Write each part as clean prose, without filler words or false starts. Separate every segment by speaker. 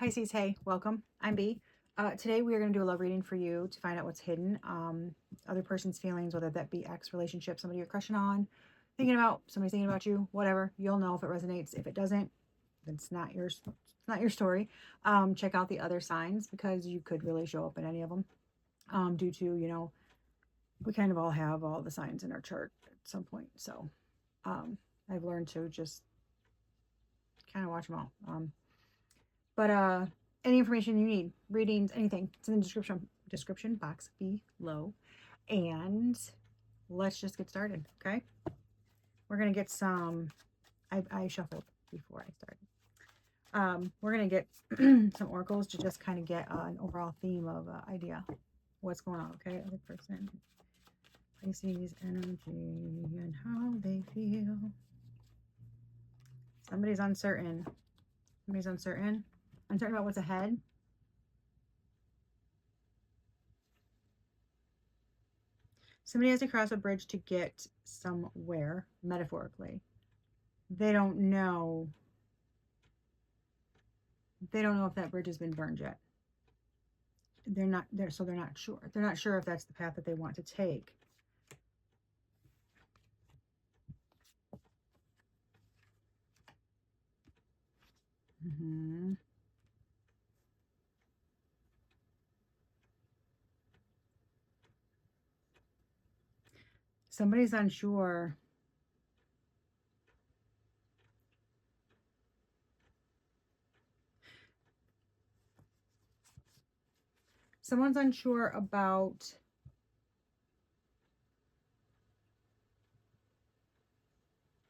Speaker 1: Pisces, hey, welcome. I'm B. Today we are going to do a love reading for you to find out what's hidden. Other person's feelings, whether that be ex relationship, somebody you're crushing on, thinking about, somebody's thinking about you, whatever. You'll know if it resonates. If it doesn't, then it's not yours. It's not your story. Check out the other signs because you could really show up in any of them. Due to, we kind of all have all the signs in our chart at some point. So I've learned to just kind of watch them all. But any information you need, readings, anything, it's in the description box below. And let's just get started, okay? We're gonna get some. I shuffled before I started. We're gonna get some oracles to just kind of get an overall theme of idea what's going on, okay? Other person, Pisces energy and how they feel. Somebody's uncertain. Somebody's uncertain. Uncertain about what's ahead. Somebody has to cross a bridge to get somewhere, metaphorically. They don't know. They don't know if that bridge has been burned yet. They're not there, so they're not sure. They're not sure if that's the path that they want to take. Somebody's unsure. Someone's unsure about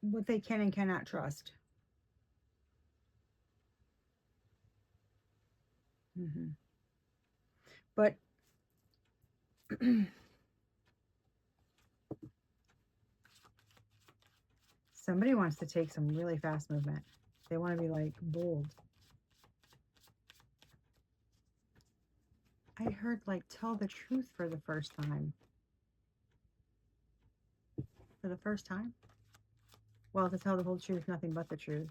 Speaker 1: what they can and cannot trust. But somebody wants to take some really fast movement. They want to be like bold. I heard like tell the truth for the first time. For the first time? Well, to tell the whole truth, nothing but the truth.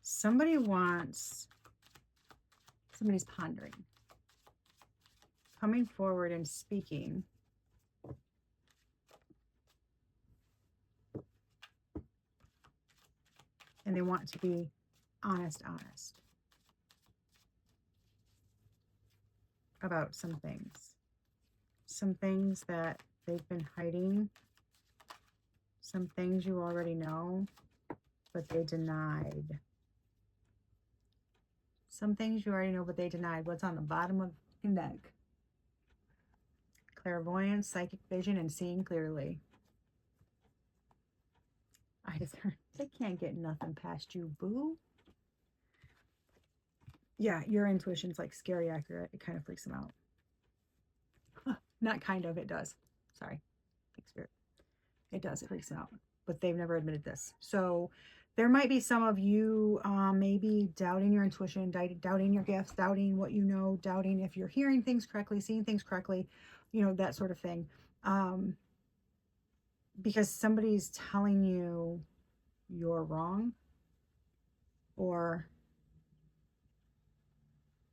Speaker 1: Somebody wants, somebody's pondering. Coming forward and speaking. And they want to be honest about some things. Some things that they've been hiding. Some things you already know, but they denied. Some things you already know, but they denied. What's on the bottom of your neck? Clairvoyance, psychic vision, and seeing clearly. I just heard, they can't get nothing past you, boo. Yeah, your intuition's like scary accurate. It kind of freaks them out. Not kind of, it does. Sorry. Spirit. It does, it freaks them out. But they've never admitted this. So there might be some of you maybe doubting your intuition, doubting your gifts, doubting what you know, doubting if you're hearing things correctly, seeing things correctly, that sort of thing. Because somebody's telling you you're wrong, or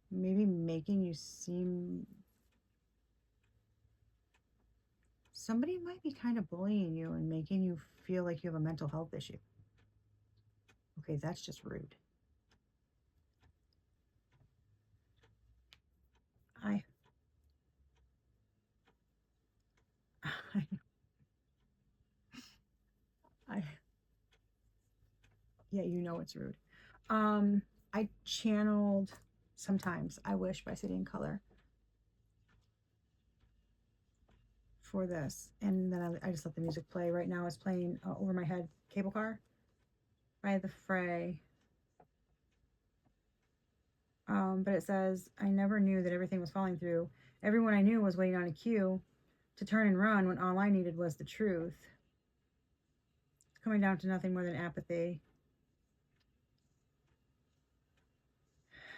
Speaker 1: maybe making you seem, somebody might be kind of bullying you and making you feel like you have a mental health issue. Okay, that's just rude. Yeah, it's rude. I channeled Sometimes I Wish by City and Color for this, and then I just let the music play. Right now it's playing Over My Head, Cable Car by The Fray. But it says, I never knew that everything was falling through. Everyone I knew was waiting on a cue to turn and run when all I needed was the truth. It's coming down to nothing more than apathy.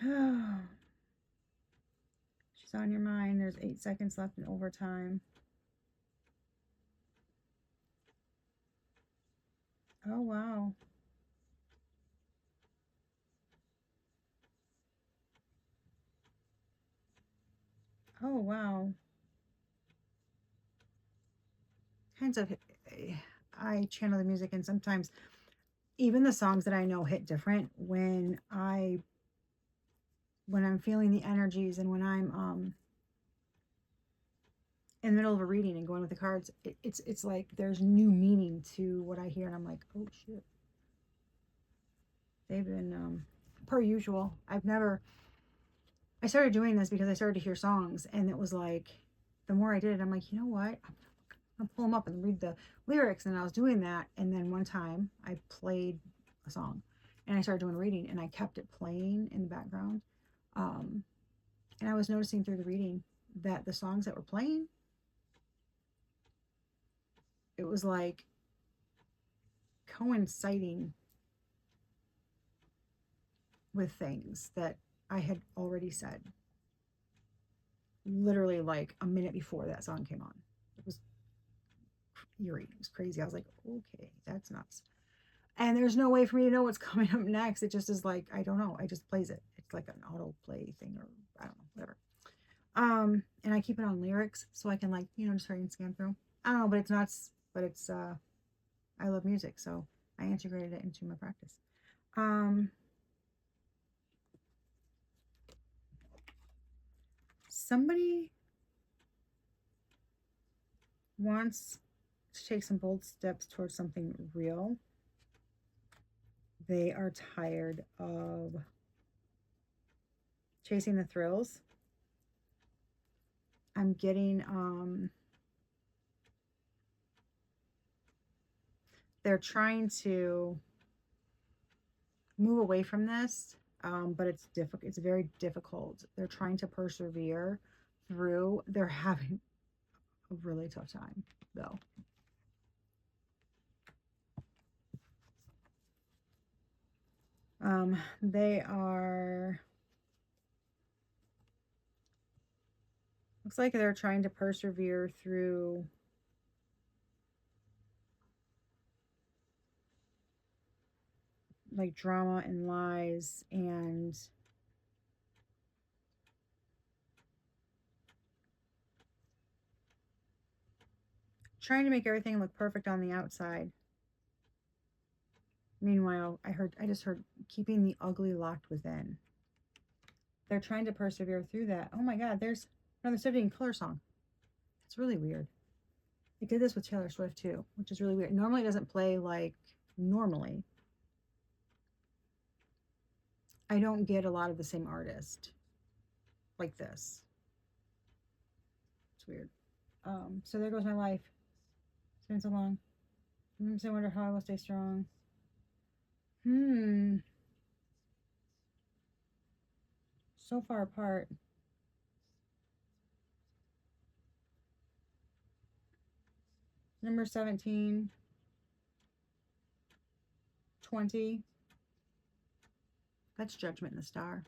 Speaker 1: She's on your mind. There's 8 seconds left in overtime. Oh, wow. Oh, wow. Kinds of, I channel the music, and sometimes even the songs that I know hit different when I'm feeling the energies, and when I'm in the middle of a reading and going with the cards. It's like there's new meaning to what I hear, and I'm like, oh shit. They've been per usual. I started doing this because I started to hear songs, and it was like, the more I did it, I'm like, you know what? I'm gonna pull them up and read the lyrics. And I was doing that, and then one time I played a song, and I started doing reading, and I kept it playing in the background. Um, and I was noticing through the reading that the songs that were playing, it was like coinciding with things that I had already said, literally like a minute before that song came on. It was eerie. It was crazy. I was like, okay, that's nuts. And there's no way for me to know what's coming up next. It just is like, I don't know. I just plays it. It's like an auto play thing, or I don't know, whatever. And I keep it on lyrics so I can, like, just hurry and scan through. I don't know, but it's nuts. But it's I love music, so I integrated it into my practice. Um Somebody wants to take some bold steps towards something real. They are tired of chasing the thrills. I'm getting they're trying to move away from this, but it's difficult. It's very difficult. They're trying to persevere through. They're having a really tough time, though. They are, looks like they're trying to persevere through like drama and lies, and trying to make everything look perfect on the outside. Meanwhile, I just heard keeping the ugly locked within. They're trying to persevere through that. Oh my God, there's another Studying Color song. It's really weird. It did this with Taylor Swift too, which is really weird. Normally it doesn't play like normally. I don't get a lot of the same artist like this. It's weird. So there goes my life. It's been so long. Sometimes I wonder how I will stay strong. So far apart. Number 17, 20. That's Judgment in the Star.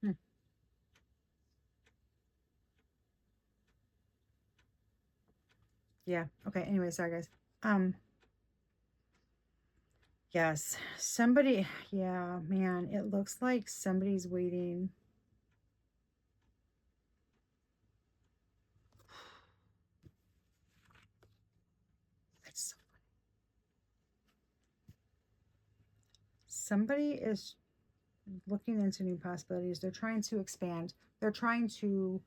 Speaker 1: Hmm. Yeah. Okay. Anyway, sorry guys. Um, yes. Somebody, yeah, man, it looks like somebody's waiting. That's so funny. Somebody is looking into new possibilities. They're trying to expand. They're trying to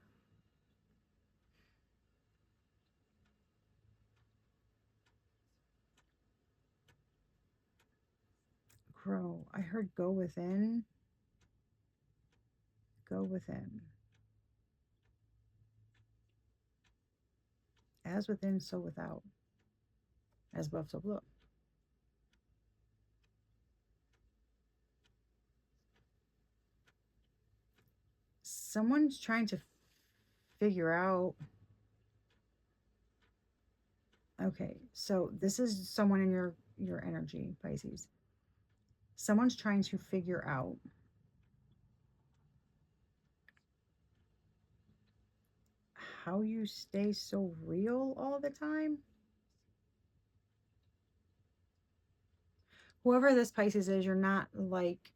Speaker 1: grow. I heard go within. Go within. As within, so without. As above, so below. Someone's trying to figure out. Okay, so this is someone in your energy, Pisces. Someone's trying to figure out how you stay so real all the time. Whoever this Pisces is, you're not like,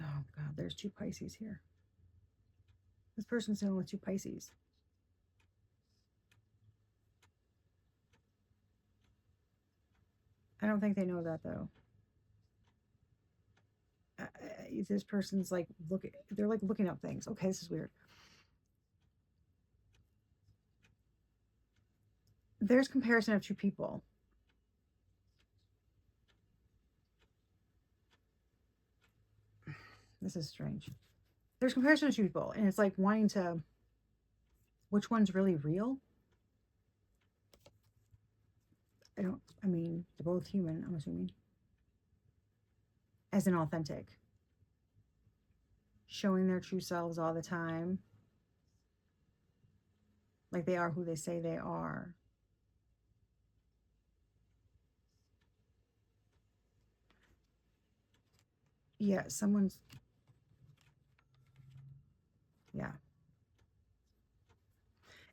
Speaker 1: oh God, there's 2 Pisces here. This person's dealing with 2 Pisces. I don't think they know that though. This person's like they're like looking up things. Okay, this is weird. There's comparison of 2 people. This is strange. There's comparison of 2 people, and it's like wanting to, which one's really real? I mean, they're both human, I'm assuming. As in authentic. Showing their true selves all the time. Like they are who they say they are. Yeah, someone's, yeah.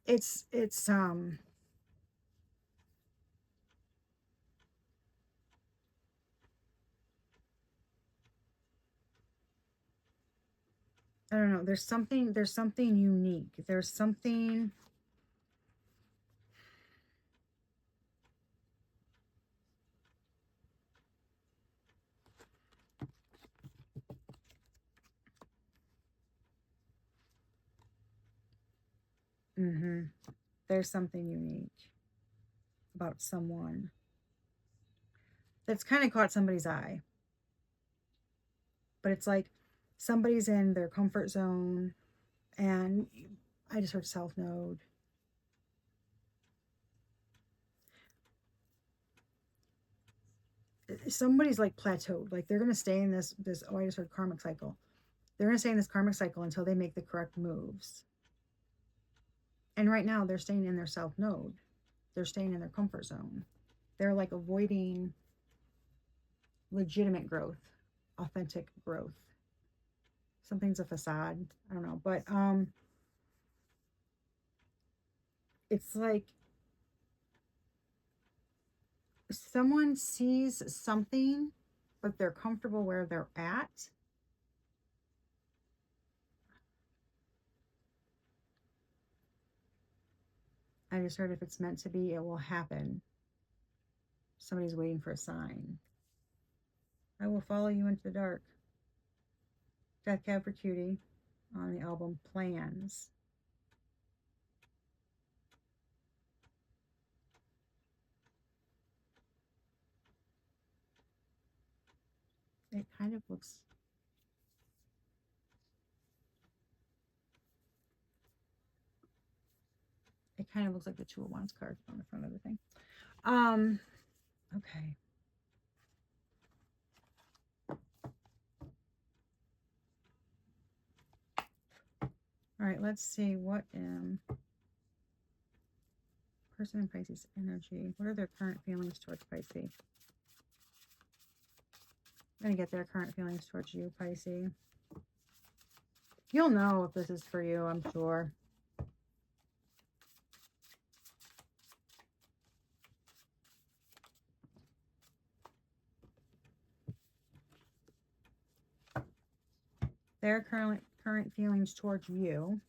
Speaker 1: It's I don't know. There's something unique. There's something. There's something unique about someone that's kind of caught somebody's eye. But it's like somebody's in their comfort zone, and I just heard South Node. Somebody's like plateaued. Like they're gonna stay in this oh, I just heard karmic cycle. They're gonna stay in this karmic cycle until they make the correct moves. And right now they're staying in their South Node. They're staying in their comfort zone. They're like avoiding legitimate growth, authentic growth. Something's a facade. I don't know. But it's like someone sees something, but they're comfortable where they're at. I just heard if it's meant to be, it will happen. Somebody's waiting for a sign. I will follow you into the dark. Death Cab for Cutie on the album Plans. It kind of looks... It kind of looks like the Two of Wands card on the front of the thing. Okay. All right, let's see what person in Pisces energy. What are their current feelings towards Pisces? I'm going to get their current feelings towards you, Pisces. You'll know if this is for you, I'm sure. Their current feelings towards you.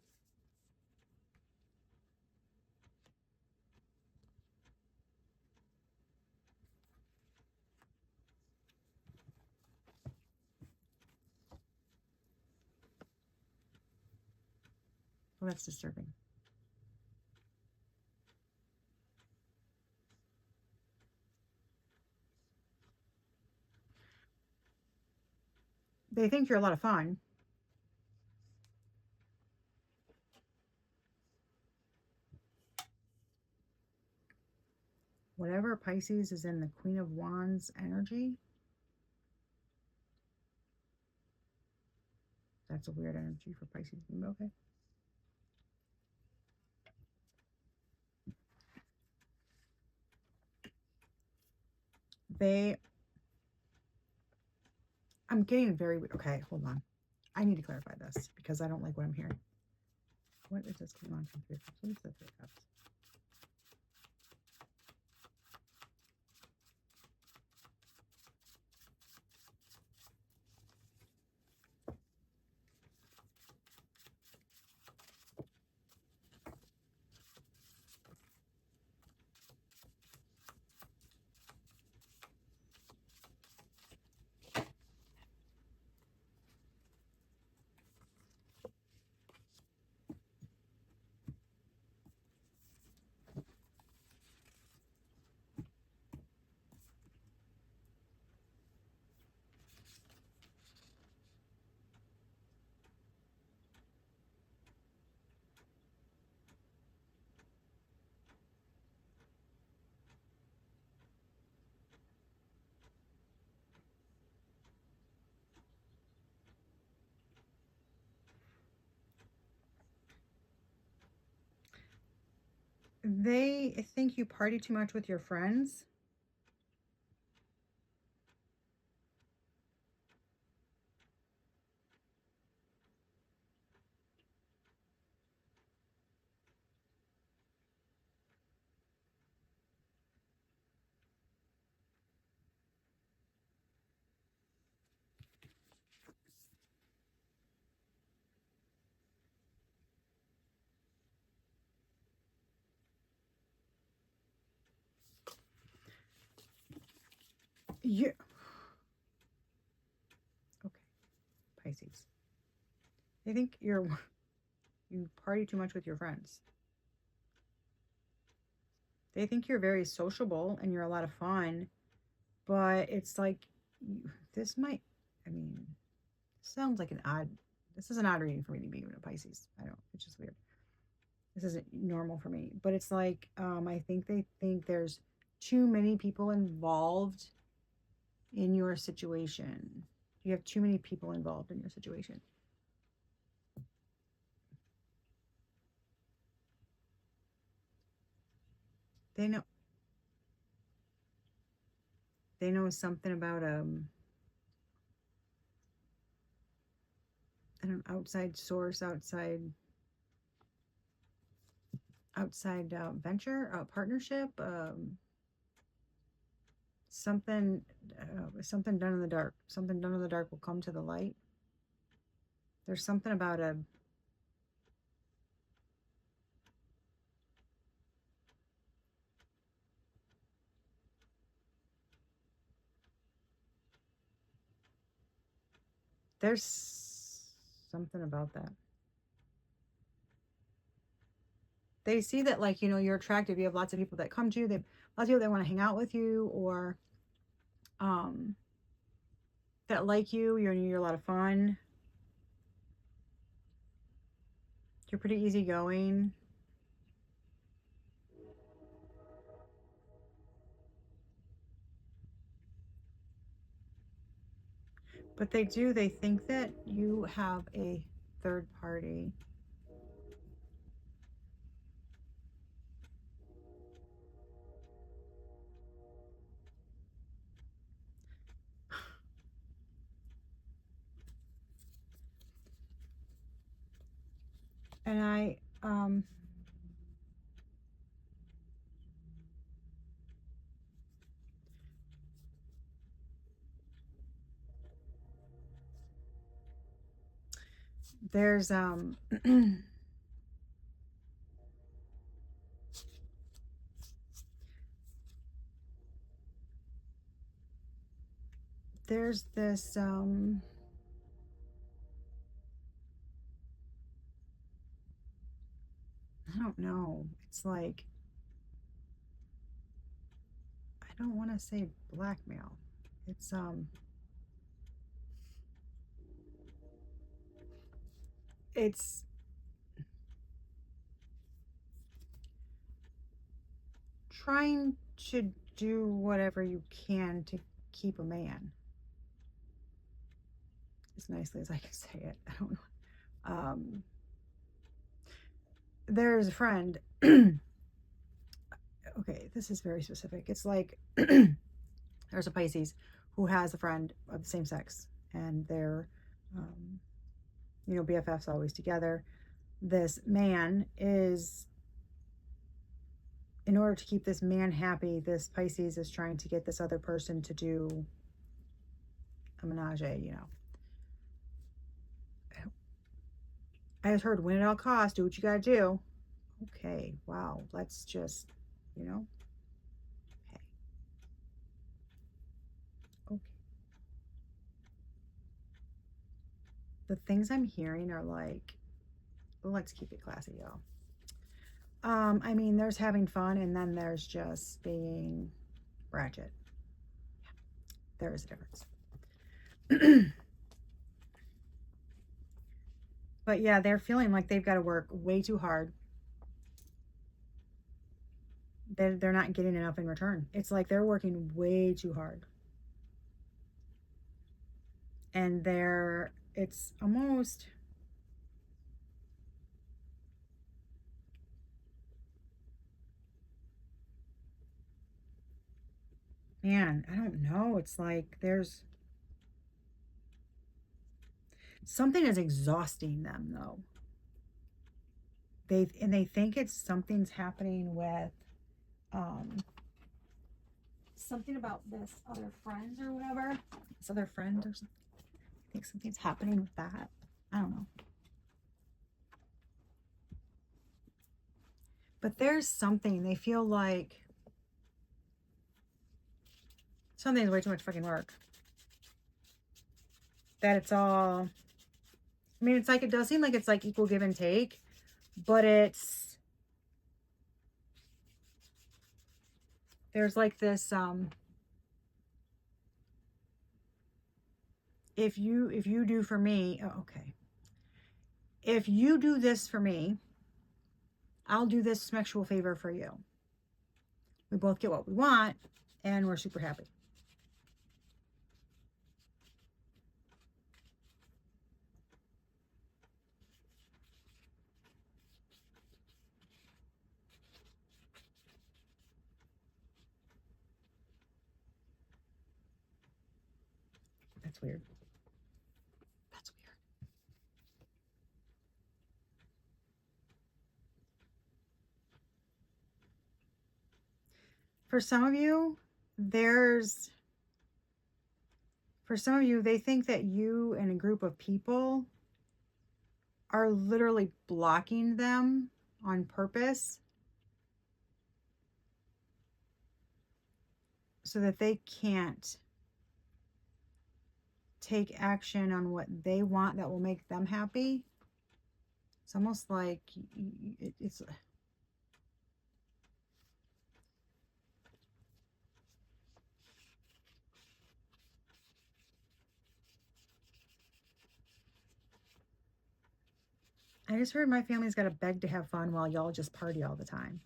Speaker 1: Well, that's disturbing. They think you're a lot of fun. Whatever Pisces is in the Queen of Wands energy, that's a weird energy for Pisces. Okay. I'm getting very weird. Okay, hold on. I need to clarify this because I don't like what I'm hearing. What is this coming on from Three of Cups? What is the Three of Cups? They think you party too much with your friends. Yeah. Okay. Pisces. They think you party too much with your friends. They think you're very sociable and you're a lot of fun, but it's like this might, I mean, sounds like this is an odd reading for me to be a Pisces. I don't, it's just weird. This isn't normal for me, but it's like, I think they think there's too many people involved in your situation. You have too many people involved in your situation. They know something about I don't know, outside source, outside venture, partnership, something done in the dark. Something done in the dark will come to the light. There's something about there's something about that. They see that, like, you're attractive. You have lots of people that come to you. They lots of people that want to hang out with you, or um that like you. You're a lot of fun. You're pretty easygoing. But they think that you have a third party. And there's there's this I don't know. It's like, I don't want to say blackmail. It's trying to do whatever you can to keep a man, as nicely as I can say it. I don't know. There's a friend. Okay, this is very specific. It's like there's a Pisces who has a friend of the same sex, and they're BFFs, always together. this man is, in order to keep this man happy, this Pisces is trying to get this other person to do a menage, you know. I just heard win at all costs, do what you gotta do. Okay, wow, let's just, you know. Okay. Okay. The things I'm hearing are like, let's keep it classy, y'all. I mean, there's having fun, and then there's just being ratchet. There is a difference. But yeah, they're feeling like they've got to work way too hard. They're not getting enough in return. It's like they're working way too hard. And it's almost, man, I don't know. It's like there's something is exhausting them though. They think it's something's happening with something about this other friend or whatever. This other friend or something. I think something's happening with that. I don't know. But there's something, they feel like something's way too much fucking work. That it's all, I mean, it's like, it does seem like it's like equal give and take, but there's like this, if you do for me, oh, okay. If you do this for me, I'll do this sexual favor for you. We both get what we want, and we're super happy. That's weird. That's weird. For some of you, they think that you and a group of people are literally blocking them on purpose so that they can't take action on what they want that will make them happy. It's almost like it's I just heard my family's got to beg to have fun while y'all just party all the time.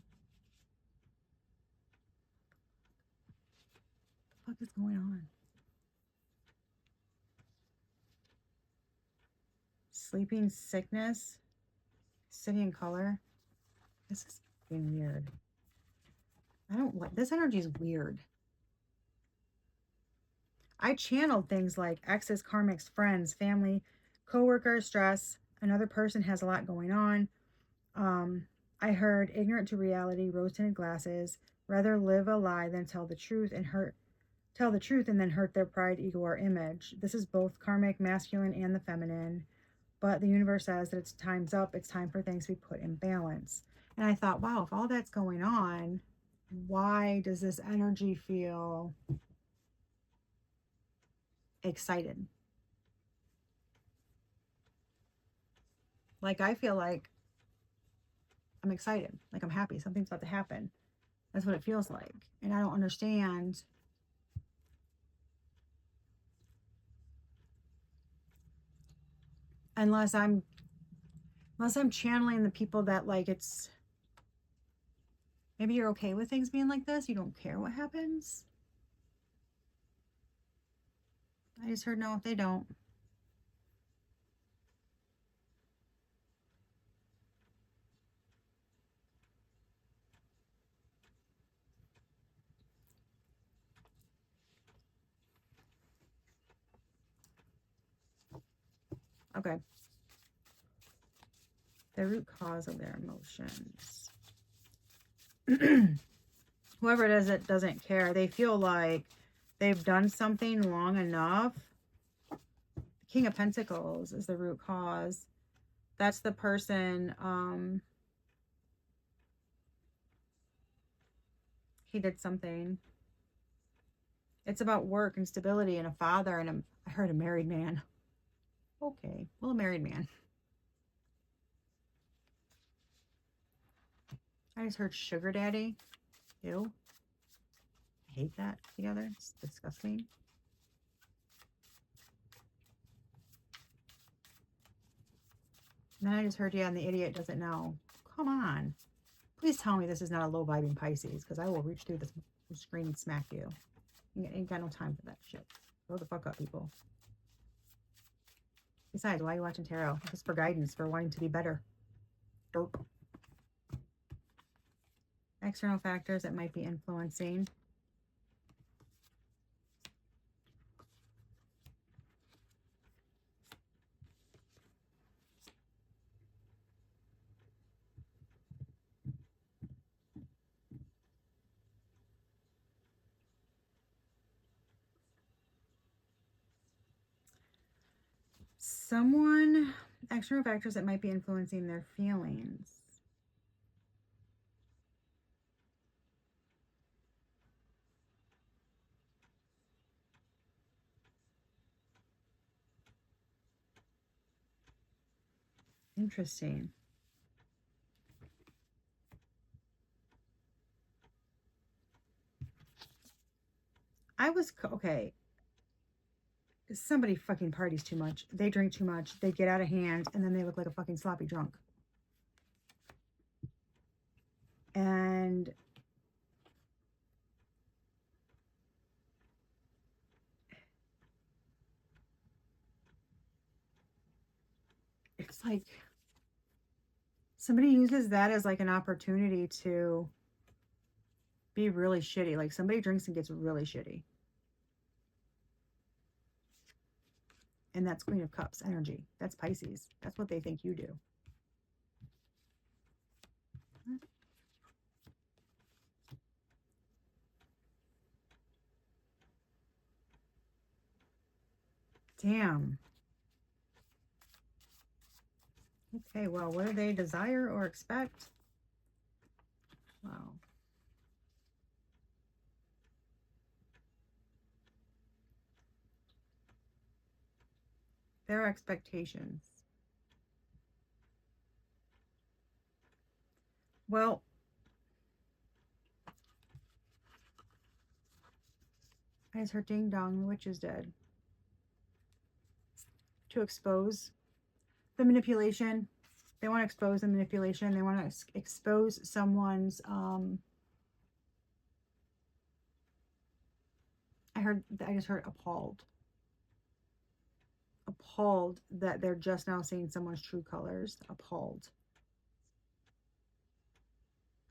Speaker 1: What the fuck is going on? Sleeping sickness, city and color. This is being weird. I don't like this energy is weird. I channeled things like exes, karmics, friends, family, coworkers, stress. Another person has a lot going on. I heard ignorant to reality, rose-tinted glasses, rather live a lie than tell the truth and then hurt their pride, ego, or image. This is both karmic, masculine, and the feminine. But the universe says that it's time's up. It's time for things to be put in balance. And I thought, wow, if all that's going on, why does this energy feel excited? Like I feel like I'm excited, like I'm happy, something's about to happen. That's what it feels like. And I don't understand unless I'm channeling the people that like it's maybe you're okay with things being like this, you don't care what happens. I just heard no, they don't. Okay. The root cause of their emotions. Whoever it is that doesn't care, they feel like they've done something long enough. King of Pentacles is the root cause. That's the person, he did something. It's about work and stability and a father and I heard a married man. Okay, well, a married man. I just heard sugar daddy. Ew. I hate that together. It's disgusting. And then I just heard, yeah, and the idiot doesn't know. Come on. Please tell me this is not a low-vibing Pisces, because I will reach through this screen and smack you. You ain't got no time for that shit. Grow the fuck up, people. Besides, why are you watching tarot? Just for guidance, for wanting to be better. Derp. External factors that might be influencing. External factors that might be influencing their feelings. Interesting. Okay. Somebody fucking parties too much. They drink too much. They get out of hand, and then they look like a fucking sloppy drunk. And it's like somebody uses that as like an opportunity to be really shitty. Like somebody drinks and gets really shitty. And that's Queen of Cups energy. That's Pisces. That's what they think you do. Damn. Okay, well, what do they desire or expect? Wow. Their expectations. Well, I just heard ding dong, the witch is dead. To expose the manipulation. They want to expose the manipulation. They want to expose someone's, I just heard appalled. Appalled that they're just now seeing someone's true colors. Appalled.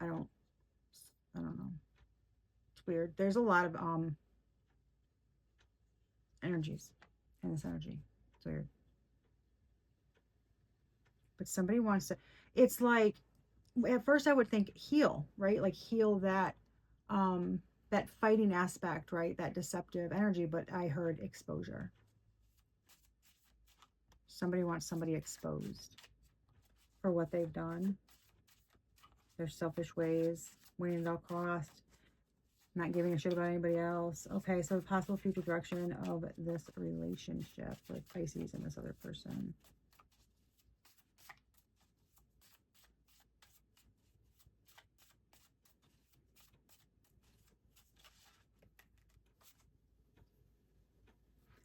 Speaker 1: I don't know. It's weird. There's a lot of energies in this energy. It's weird. But somebody wants to, it's like, at first I would think heal, right? Like heal that that fighting aspect, right? That deceptive energy, but I heard exposure. Somebody wants somebody exposed for what they've done. Their selfish ways, winning at all cost, not giving a shit about anybody else. Okay, so the possible future direction of this relationship with Pisces and this other person.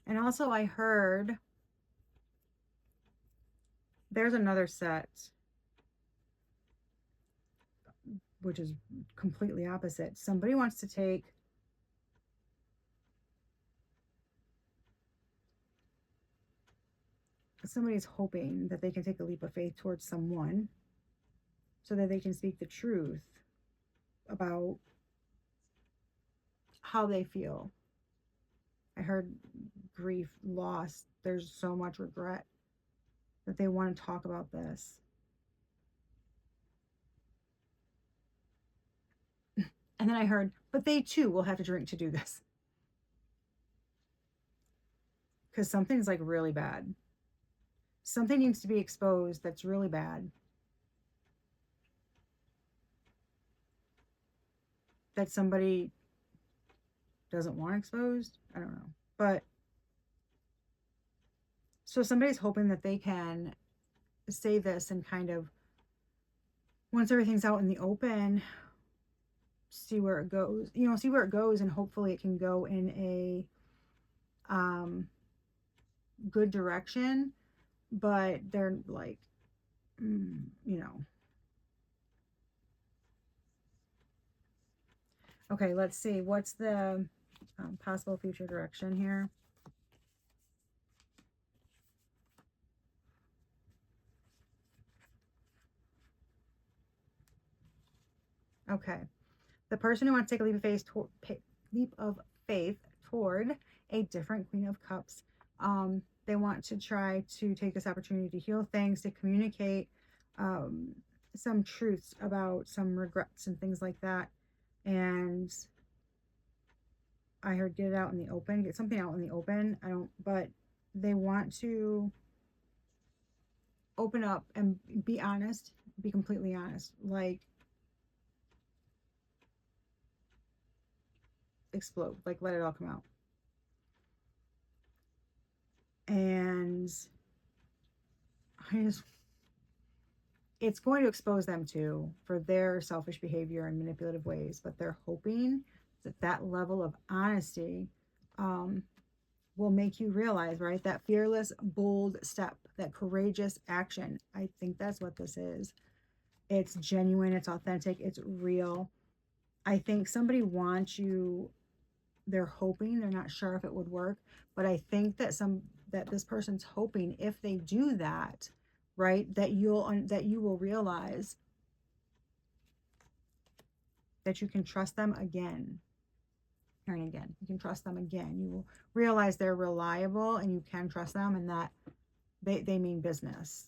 Speaker 1: And also I heard there's another set, which is completely opposite. Somebody wants to take somebody's hoping that they can take a leap of faith towards someone so that they can speak the truth about how they feel. I heard grief, loss. There's so much regret that they want to talk about this. And then I heard, but they too will have to drink to do this. Because something's like really bad. Something needs to be exposed that's really bad. That somebody doesn't want exposed. I don't know. But so somebody's hoping that they can say this and kind of, once everything's out in the open, see where it goes, you know, see where it goes, and hopefully it can go in a good direction. But they're like, you know. Okay, let's see. What's the possible future direction here? Okay. The person who wants to take a leap of faith toward a different Queen of Cups. They want to try to take this opportunity to heal things, to communicate some truths about some regrets and things like that. And I heard get it out in the open, get something out in the open. But they want to open up and be honest, be completely honest. Like, explode, like let it all come out. And it's going to expose them too for their selfish behavior and manipulative ways, but they're hoping that that level of honesty will make you realize, right, that fearless, bold step, that courageous action. I think that's what this is. It's genuine, it's authentic, it's real. I think somebody wants you, they're hoping, they're not sure if it would work, but I think that this person's hoping if they do that, right, that you will realize that you can trust them again. And again, you can trust them again. You will realize they're reliable and you can trust them, and that they mean business.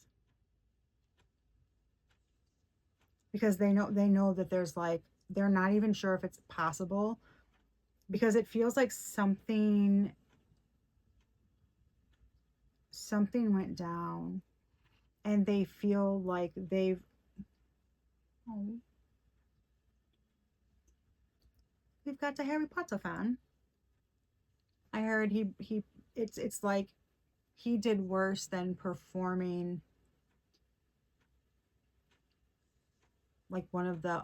Speaker 1: Because they know that there's like, they're not even sure if it's possible, because it feels like something went down and they feel like they've we've got the Harry Potter fan. I heard it's like he did worse than performing like one of the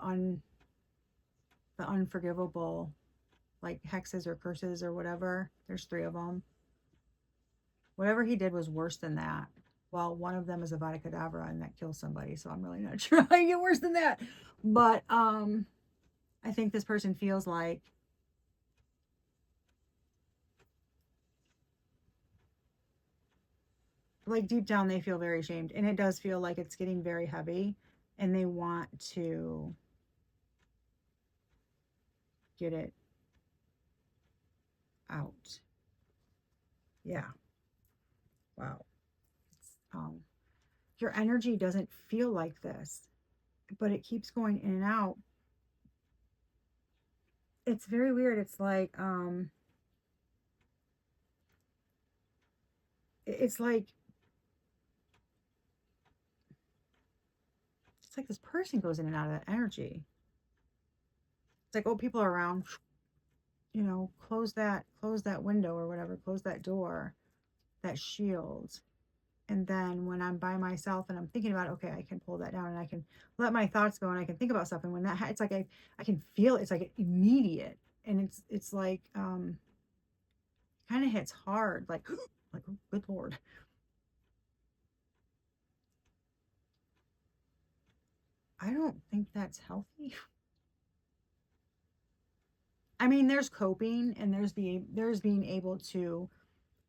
Speaker 1: unforgivable, like hexes or curses or whatever. There's 3 of them. Whatever he did was worse than that. Well, one of them is a Vada Kedavra, and that kills somebody, so I'm really not sure how you get worse than that. But I think this person feels like deep down they feel very ashamed, and it does feel like it's getting very heavy, and they want to get it out. Yeah. Wow. Your energy doesn't feel like this, but it keeps going in and out. It's very weird. It's like it's like this person goes in and out of that energy. It's like, oh, people are around, you know, close that window or whatever, close that door, that shield. And then when I'm by myself and I'm thinking about it, okay, I can pull that down and I can let my thoughts go and I can think about stuff. And when that it's like I can feel it's like immediate, and it's like kind of hits hard, like like, oh, good Lord. I don't think that's healthy. I mean, there's coping and there's being able to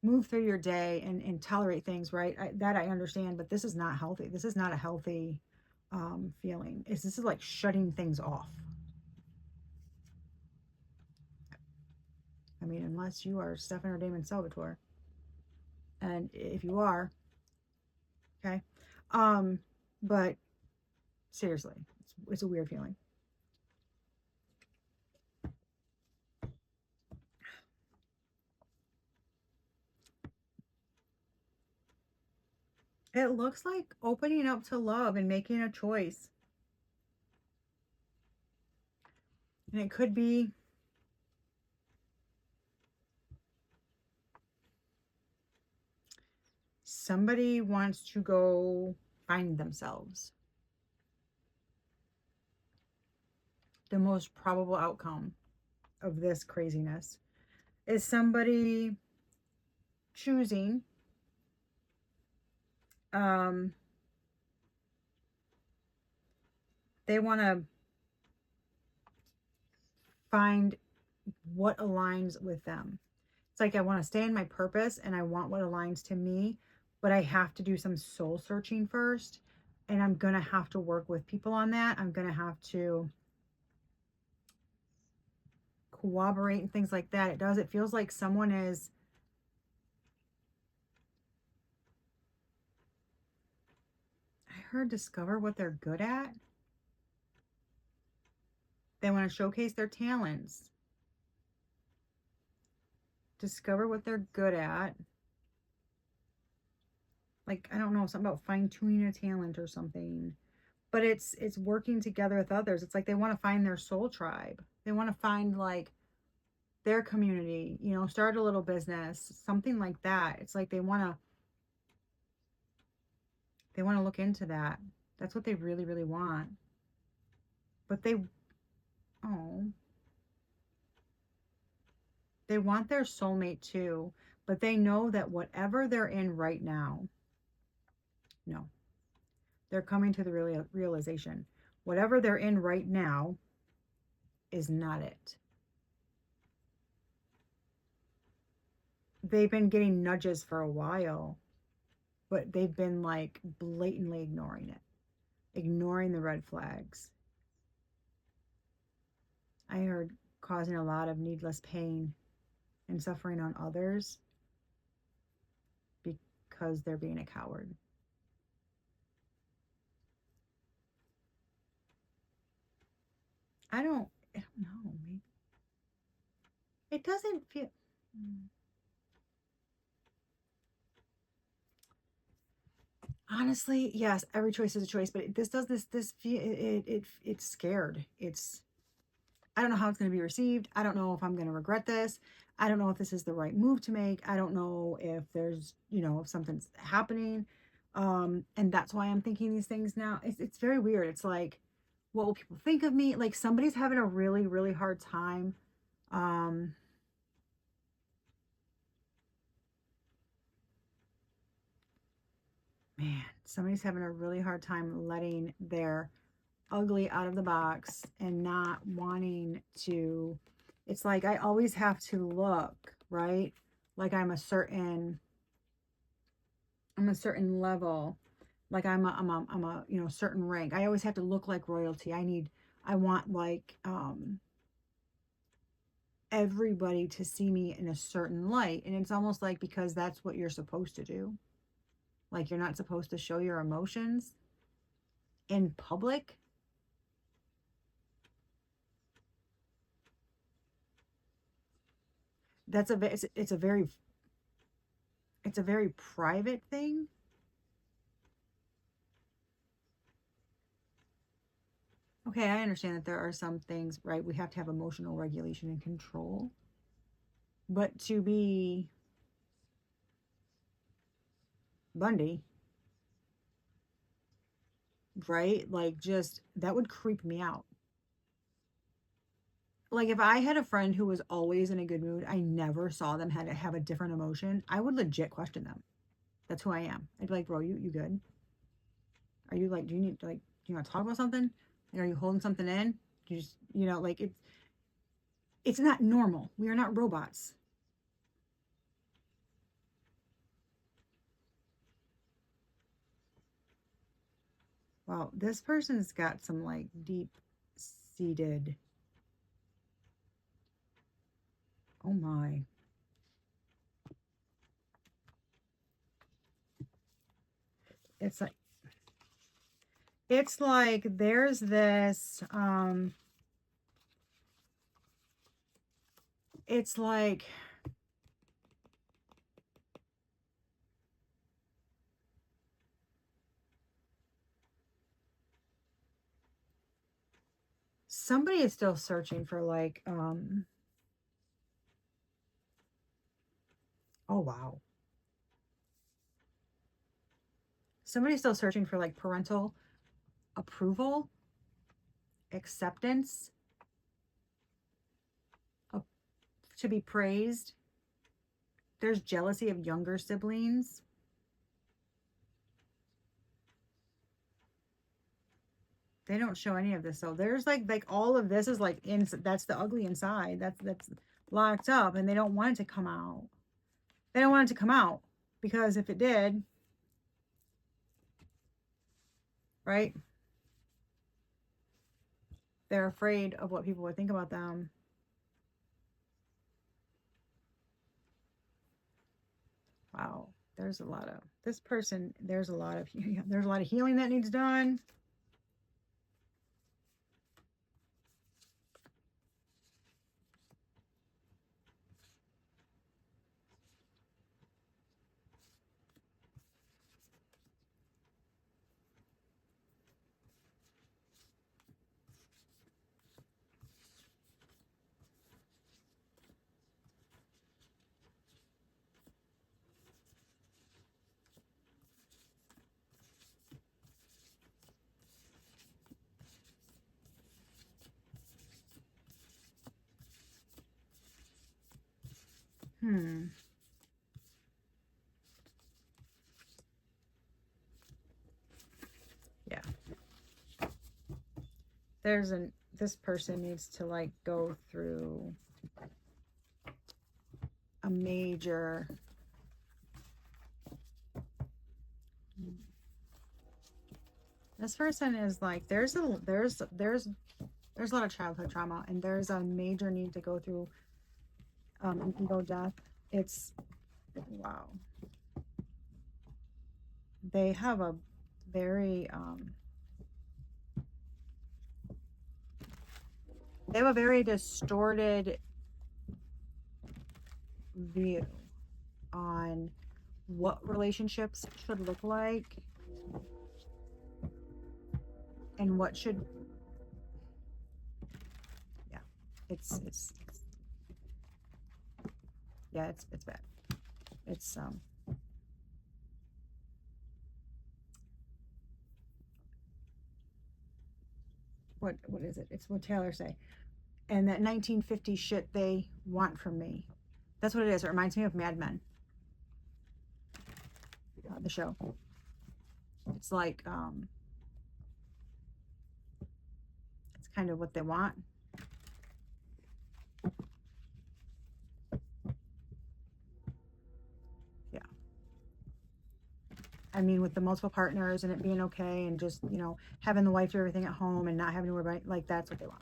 Speaker 1: move through your day and tolerate things, right? That I understand, but this is not healthy. This is not a healthy feeling. This is like shutting things off. I mean, unless you are Stefan or Damon Salvatore, and if you are, okay, but seriously, it's a weird feeling. It looks like opening up to love and making a choice. And it could be somebody wants to go find themselves. The most probable outcome of this craziness is somebody choosing they want to find what aligns with them. It's like I want to stay in my purpose and I want what aligns to me, but I have to do some soul searching first, and I'm going to have to work with people on that. I'm going to have to cooperate and things like that. It feels like someone is I heard discover what they're good at. They want to showcase their talents. Discover what they're good at. Like, I don't know, something about fine-tuning a talent or something. But it's working together with others. It's like they want to find their soul tribe. They want to find like their community, you know, start a little business, something like that. It's like they want to look into that. That's what they really, really want. But they want their soulmate too, but they know that whatever they're in right now, no, they're coming to the realization. Whatever they're in right now is not it. They've been getting nudges for a while, but they've been like blatantly ignoring it, ignoring the red flags. I heard causing a lot of needless pain and suffering on others because they're being a coward. I don't know. Maybe it doesn't feel. Honestly, yes, every choice is a choice, but it's scared. I don't know how it's going to be received. I don't know if I'm going to regret this. I don't know if this is the right move to make. I don't know if there's, if something's happening. And that's why I'm thinking these things now. It's very weird. It's like, what will people think of me? Like somebody's having a really, really hard time. Man, somebody's having a really hard time letting their ugly out of the box and not wanting to. It's like I always have to look, right? Like I'm a certain level, like I'm a certain rank. I always have to look like royalty. I want like everybody to see me in a certain light, and it's almost like because that's what you're supposed to do. Like you're not supposed to show your emotions in public. That's it's a very private thing. Okay, I understand that there are some things, right? We have to have emotional regulation and control. But to be Bundy, right? Like just that would creep me out. Like if I had a friend who was always in a good mood, I never saw them had to have a different emotion, I would legit question them. That's who I am. I'd be like, bro, you good? Are you like, do you need like, do you want to talk about something? Like, are you holding something in? You just, like it's not normal. We are not robots. Wow, this person's got some like deep seated. Oh my. It's like there's this it's like Somebody is still searching for like, oh wow. Somebody's still searching for like parental approval, acceptance, to be praised. There's jealousy of younger siblings. They don't show any of this. So there's like all of this is like that's the ugly inside. That's locked up, and they don't want it to come out. They don't want it to come out because if it did, right? They're afraid of what people would think about them. Wow. There's a lot of this person. There's a lot of healing that needs done. Yeah. This person needs to like go through a major this person is like there's a lot of childhood trauma, and there's a major need to go through ego death. It's wow. They have a very distorted view on what relationships should look like and what should, yeah, it's yeah, it's bad. It's what is it? It's what Taylor say. And that 1950 shit they want from me. That's what it is. It reminds me of Mad Men. The show. It's like it's kind of what they want. Yeah. I mean, with the multiple partners and it being okay, and just, you know, having the wife do everything at home and not having to worry about, like, that's what they want.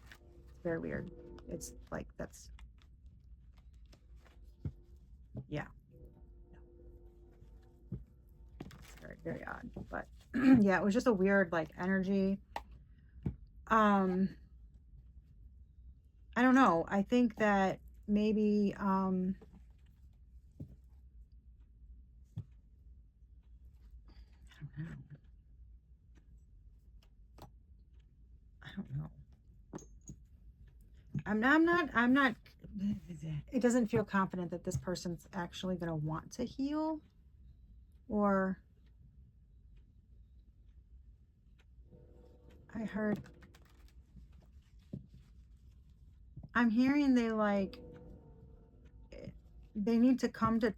Speaker 1: It's very weird. It's like, that's, yeah. It's very, very odd. But yeah, it was just a weird, like, energy. I don't know. I think that maybe, I don't know. I'm not, it doesn't feel confident that this person's actually going to want to heal, or I'm hearing they need to come to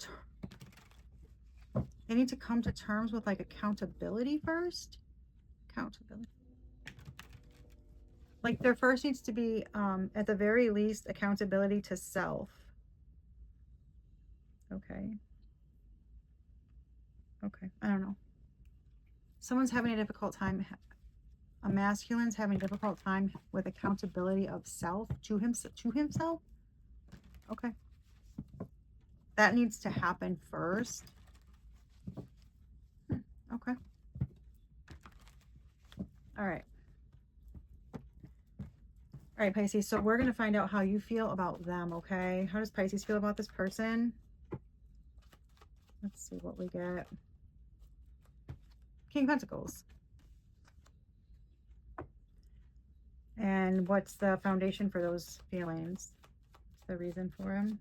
Speaker 1: terms with like accountability first. Accountability. Like there first needs to be, at the very least, accountability to self. Okay. Okay. I don't know. Someone's having a difficult time. A masculine's having a difficult time with accountability of self to himself. Okay. That needs to happen first. Okay. All right. All right, Pisces. So we're going to find out how you feel about them, okay? How does Pisces feel about this person? Let's see what we get. King of Pentacles. And what's the foundation for those feelings? What's the reason for them?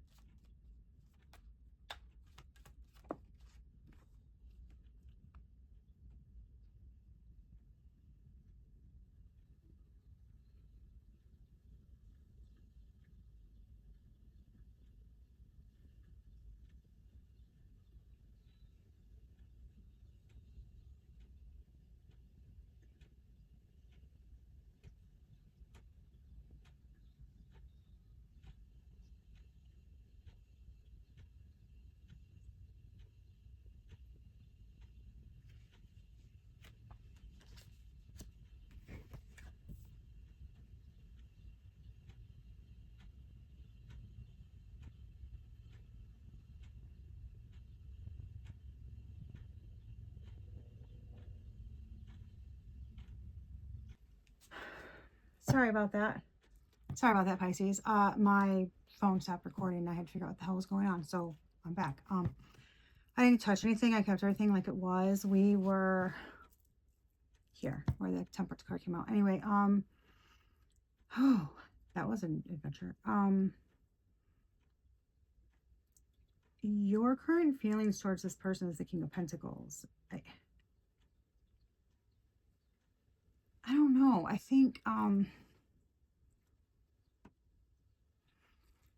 Speaker 1: Sorry about that. Sorry about that, Pisces. My phone stopped recording and I had to figure out what the hell was going on. So I'm back. I didn't touch anything. I kept everything like it was. We were here where the temperance card came out. Anyway, oh, that was an adventure. Your current feelings towards this person is the King of Pentacles. I don't know. I think you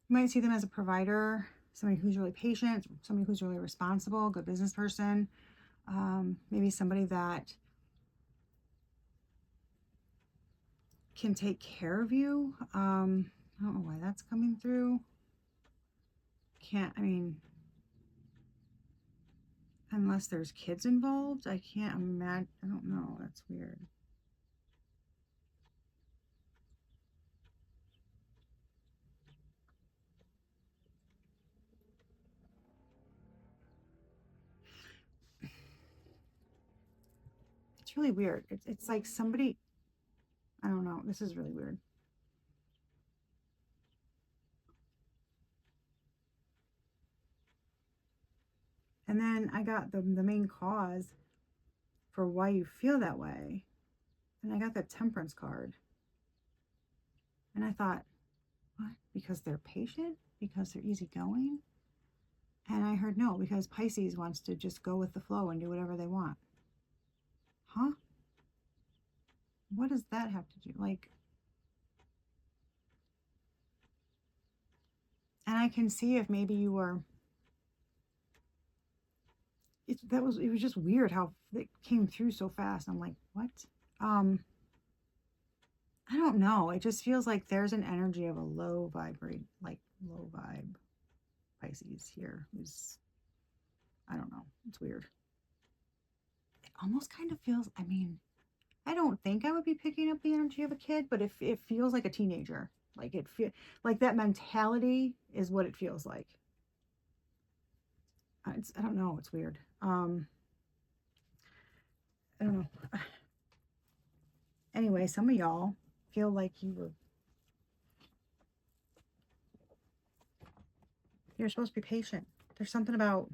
Speaker 1: might see them as a provider, somebody who's really patient, somebody who's really responsible, good business person, maybe somebody that can take care of you. I don't know why that's coming through. I mean, unless there's kids involved, I can't imagine. I don't know. That's weird. It's really weird. It's like somebody, I don't know. This is really weird. And then I got the main cause for why you feel that way. And I got the Temperance card. And I thought, what? Because they're patient? Because they're easygoing? And I heard no, because Pisces wants to just go with the flow and do whatever they want. Huh? What does that have to do? Like, and I can see if maybe you were, it was just weird how it came through so fast. I'm like, what? I don't know. It just feels like there's an energy of a low vibe Pisces here who's, I don't know. It's weird. It almost kind of feels, I mean, I don't think I would be picking up the energy of a kid, but it feels like a teenager. Like like that mentality is what it feels like. I don't know. It's weird. I don't know. Anyway, some of y'all feel like you're supposed to be patient. There's something about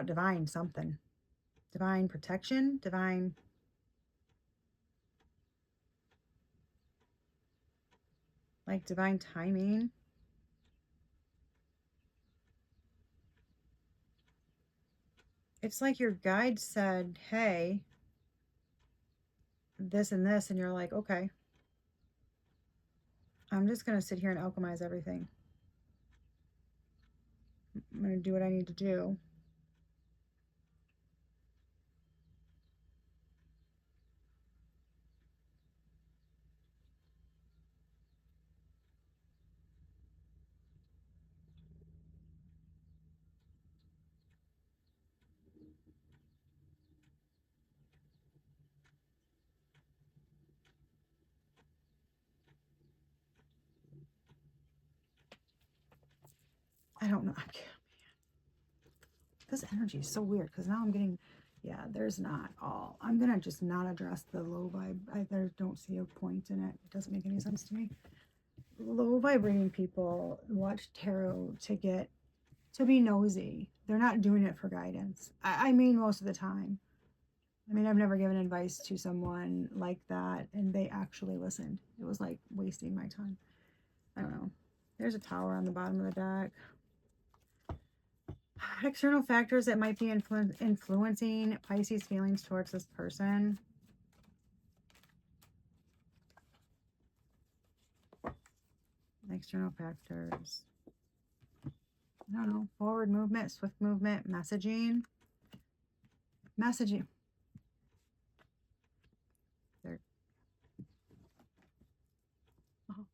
Speaker 1: divine something. Divine protection, divine, like divine timing. It's like your guide said, hey, this and this, and you're like, okay, I'm just going to sit here and alchemize everything. I'm going to do what I need to do. I don't know. This energy is so weird because now I'm getting, yeah, there's not all. I'm going to just not address the low vibe. I don't see a point in it. It doesn't make any sense to me. Low vibrating people watch tarot to be nosy. They're not doing it for guidance. I mean, most of the time. I mean, I've never given advice to someone like that and they actually listened. It was like wasting my time. I don't know. There's a tower on the bottom of the deck. External factors that might be influencing Pisces feelings towards this person. External factors. I don't know. Forward movement, swift movement, messaging. Messaging. There. Oh.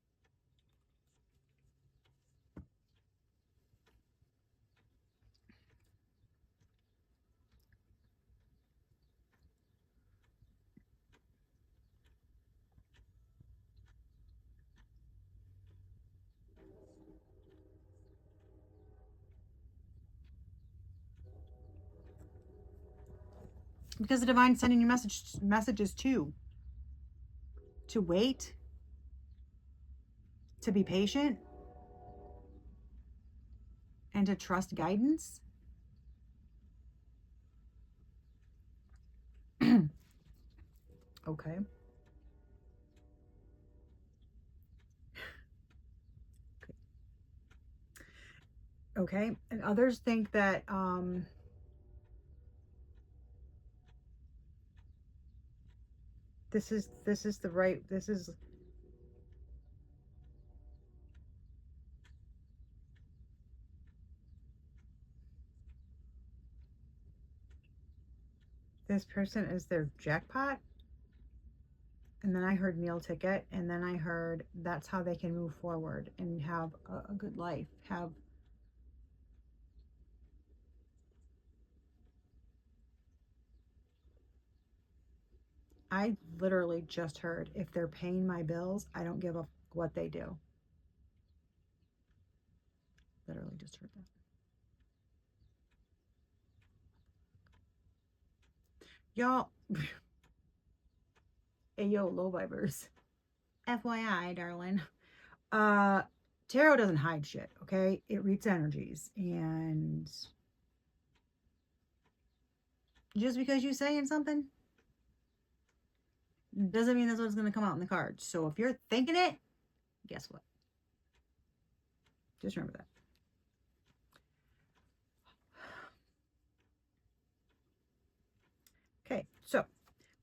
Speaker 1: Because the divine sending you messages too. To wait. To be patient. And to trust guidance. Okay. Okay. And others think that this is the right, this person is their jackpot. And then I heard meal ticket, and then I heard that's how they can move forward and have a good life. I literally just heard, if they're paying my bills, I don't give a what they do. Literally just heard that. Y'all, hey yo, low vibers. FYI, darling. Tarot doesn't hide shit, okay? It reads energies. And just because you're saying something doesn't mean that's what's going to come out in the cards. So if you're thinking it, guess what? Just remember that. Okay, so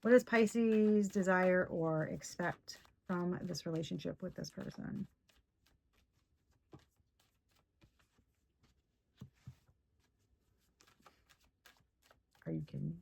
Speaker 1: what does Pisces desire or expect from this relationship with this person? Are you kidding?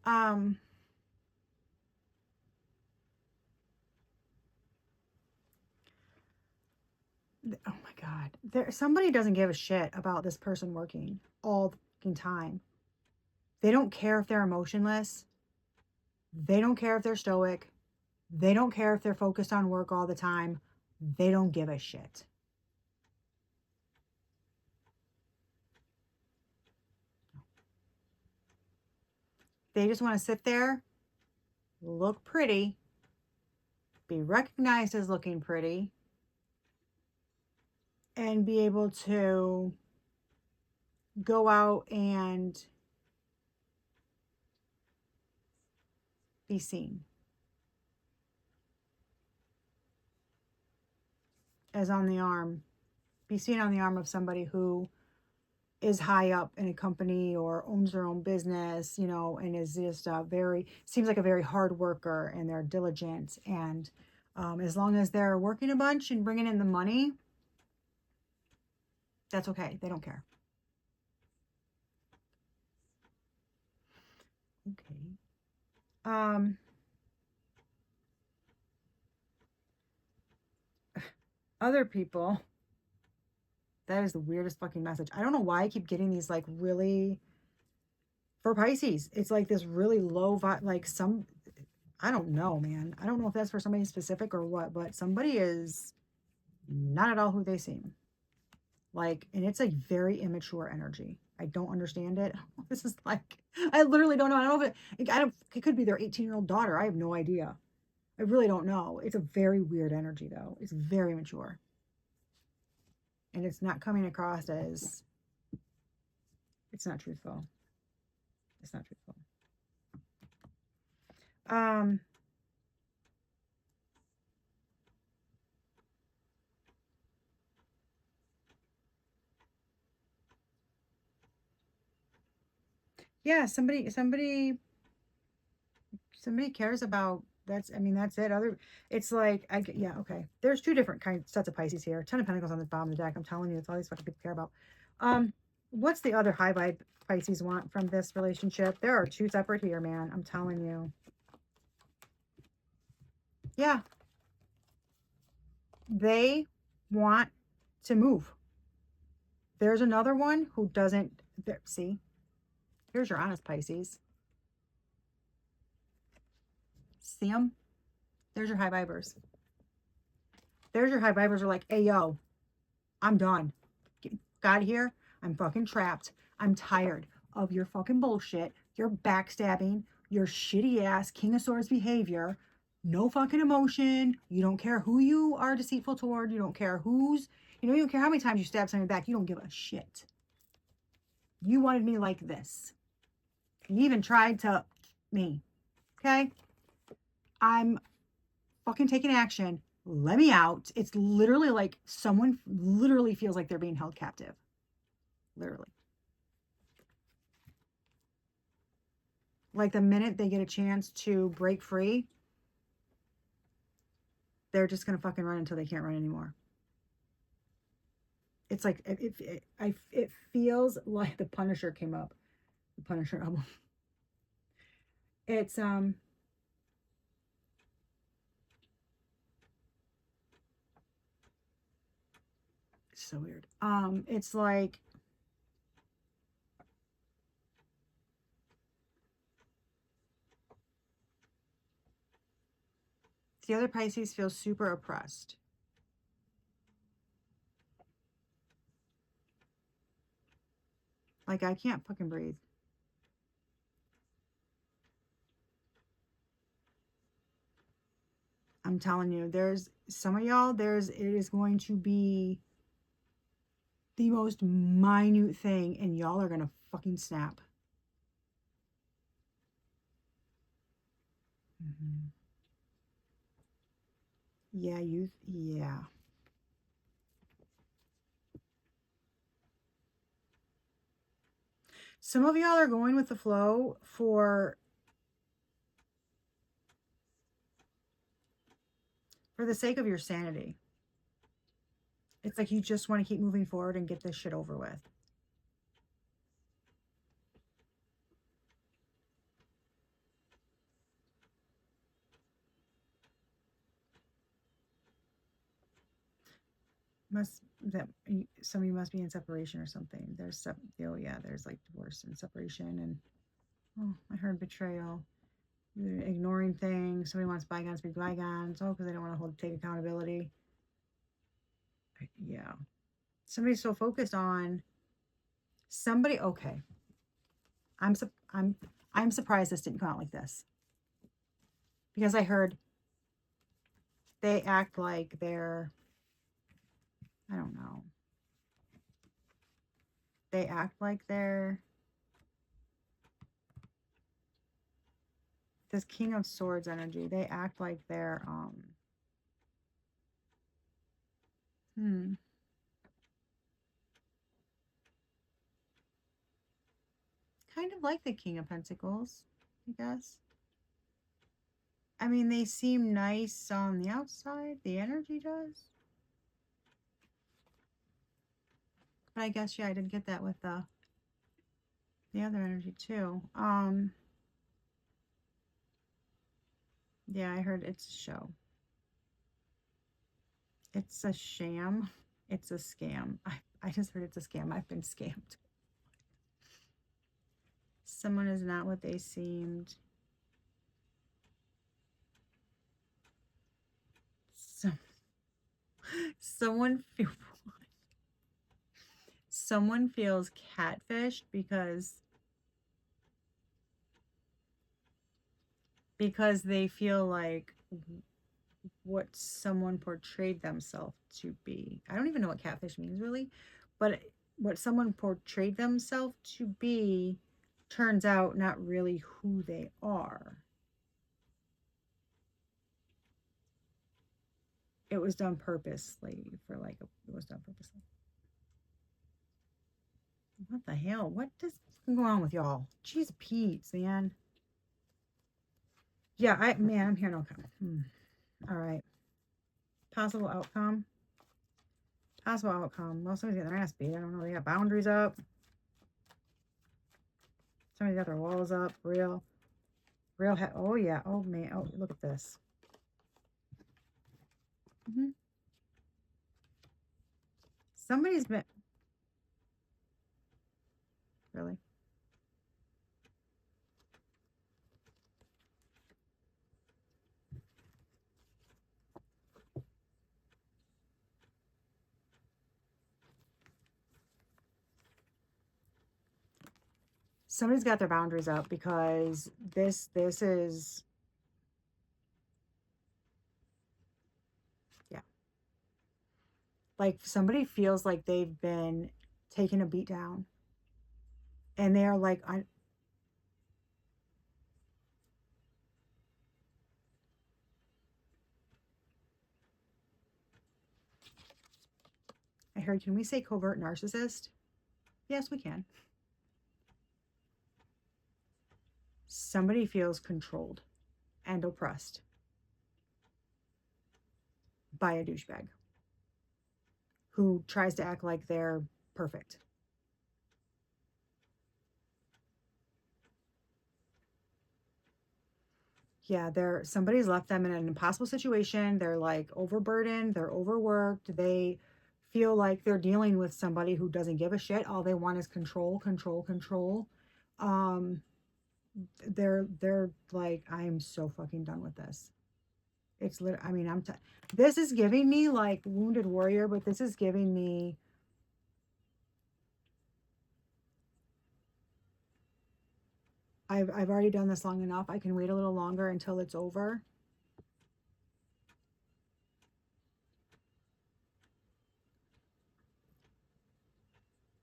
Speaker 1: Um, oh my God. Somebody doesn't give a shit about this person working all the fucking time. They don't care if they're emotionless. They don't care if they're stoic. They don't care if they're focused on work all the time. They don't give a shit. They just want to sit there, look pretty, be recognized as looking pretty, and be able to go out and be seen as on the arm, be seen on the arm of somebody who is high up in a company or owns their own business, you know, and is just seems like a very hard worker, and they're diligent. And as long as they're working a bunch and bringing in the money, That's okay. They don't care. Okay. Other people, that is the weirdest fucking message. I don't know why I keep getting these like really, for Pisces, it's like this really low vibe, like some, I don't know, man. I don't know if that's for somebody specific or what, but somebody is not at all who they seem. Like, and it's a very immature energy. I don't understand it. This is like, I literally don't know. I don't know if it could be their 18-year-old daughter. I have no idea. I really don't know. It's a very weird energy though. It's very mature. And it's not coming across as, it's not truthful. It's not truthful. Um, yeah, somebody cares about, that's, I mean, that's it. Other, it's like, yeah, okay. There's two different sets of Pisces here. 10 of Pentacles on the bottom of the deck. I'm telling you, it's all these fucking people care about. What's the other high vibe Pisces want from this relationship? There are two separate here, man. I'm telling you. Yeah. They want to move. There's another one who doesn't, see, here's your honest Pisces. See them? There's your high vibers. There's your high vibers are like, hey, yo, I'm done. Get out of here. I'm fucking trapped. I'm tired of your fucking bullshit, your backstabbing, your shitty ass King of Swords behavior. No fucking emotion. You don't care who you are deceitful toward. You don't care who's, you don't care how many times you stab somebody back. You don't give a shit. You wanted me like this. You even tried to me. Okay? I'm fucking taking action. Let me out. It's literally like someone literally feels like they're being held captive. Literally. Like the minute they get a chance to break free, they're just going to fucking run until they can't run anymore. It's like, it feels like the Punisher came up. The Punisher album. It's, so weird. It's like, the other Pisces feels super oppressed. Like, I can't fucking breathe. I'm telling you, there's some of y'all, it is going to be the most minute thing, and y'all are going to fucking snap. Mm-hmm. Yeah, yeah. Some of y'all are going with the flow for the sake of your sanity. It's like you just want to keep moving forward and get this shit over with. Somebody must be in separation or something. There's oh yeah, there's like divorce and separation, and oh, I heard betrayal. They're ignoring things. Somebody wants bygones to be bygones. Oh, because they don't want to take accountability. Yeah. Somebody's so focused on somebody. Okay. I'm surprised this didn't come out like this. Because I heard they act like they're, I don't know. They act like they're this King of Swords energy. They act like they're kind of like the King of Pentacles, I guess. I mean, they seem nice on the outside. The energy does. But I guess, yeah, I did get that with the other energy too. Yeah, I heard it's a show. It's a sham. It's a scam. I just heard it's a scam. I've been scammed. Someone is not what they seemed. Someone someone feels catfished because they feel like what someone portrayed themselves to be. I don't even know what catfish means really, but what someone portrayed themselves to be turns out not really who they are. It was done purposely it was done purposely. What the hell? What is going on with y'all? Jeez Pete's, man. Yeah, I'm here no comment. All right. Possible outcome. Possible outcome. Well, somebody's getting their ass beat. I don't know. They got boundaries up. Somebody's got their walls up. Real. Oh, yeah. Oh, man. Oh, look at this. Somebody's been... Really? Somebody's got their boundaries up because this is... Yeah. Like, somebody feels like they've been taken a beat down. And they're like... I heard, can we say covert narcissist? Yes, we can. Somebody feels controlled and oppressed by a douchebag who tries to act like they're perfect. Yeah, somebody's left them in an impossible situation. They're like overburdened, they're overworked, they feel like they're dealing with somebody who doesn't give a shit. All they want is control, control, control. They're like, I am so fucking done with this. It's I mean, this is giving me like Wounded Warrior, but this is giving me I've already done this long enough. I can wait a little longer until it's over.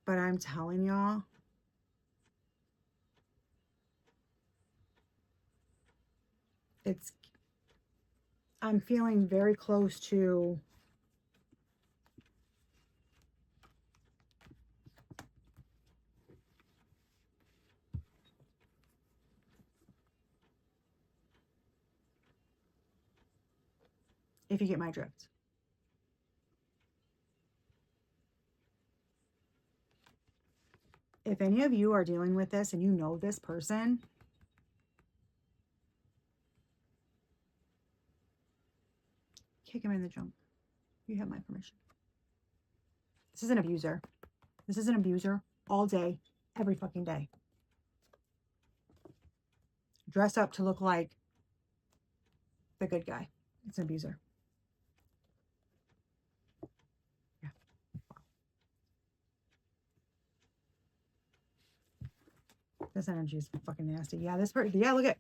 Speaker 1: But I'm telling y'all, I'm feeling very close to if you get my drift. If any of you are dealing with this and you know this person, kick him in the junk. You have my permission. This is an abuser. This is an abuser all day, every fucking day. Dress up to look like the good guy. It's an abuser. Yeah. This energy is fucking nasty. Yeah, this person, yeah, look at.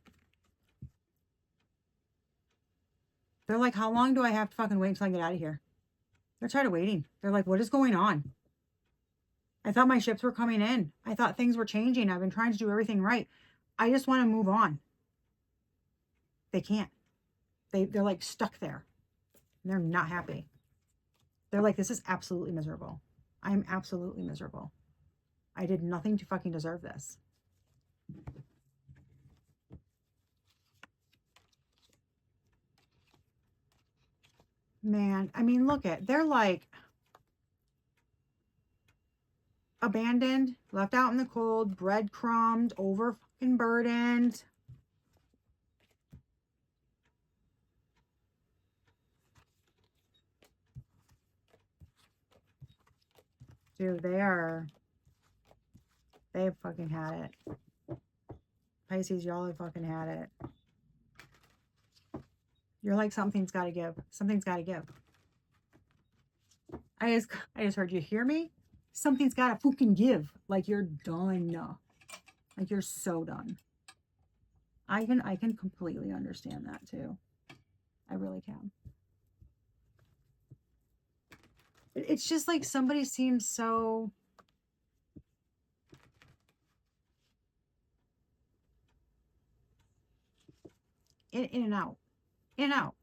Speaker 1: They're like, how long do I have to fucking wait until I get out of here? They're tired of waiting. They're like, what is going on? I thought my ships were coming in. I thought things were changing. I've been trying to do everything right. I just want to move on. They can't. They're like stuck there. And they're not happy. They're like, this is absolutely miserable. I am absolutely miserable. I did nothing to fucking deserve this. Man, I mean, look at, they're like, abandoned, left out in the cold, breadcrumbed, over fucking burdened. Dude, they've fucking had it. Pisces, y'all have fucking had it. You're like, something's got to give. Something's got to give. I just heard you hear me. Something's got to fucking give. Like you're done. Like you're so done. I can completely understand that too. I really can. It's just like somebody seems so in and out. In and out.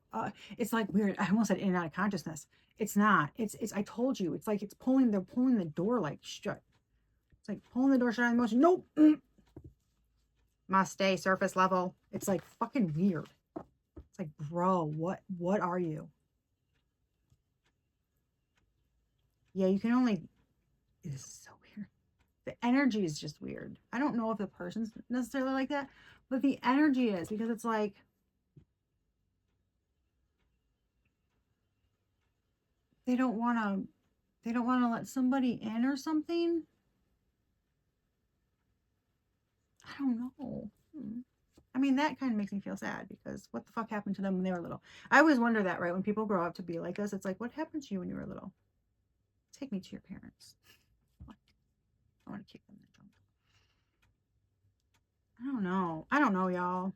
Speaker 1: It's like weird. I almost said in and out of consciousness. It's not. It's I told you. It's like they're pulling the door like shut. It's like pulling the door shut on emotion. Nope. Must stay surface level. It's like fucking weird. It's like, bro, what are you? Yeah, you can only, this is so weird. The energy is just weird. I don't know if the person's necessarily like that, but the energy is, because it's like, they don't want to let somebody in or something. I don't know. I mean, that kind of makes me feel sad, because what the fuck happened to them when they were little? I always wonder that, right? When people grow up to be like this, it's like, what happened to you when you were little? Take me to your parents. I want to kick them in the trunk. I don't know, y'all.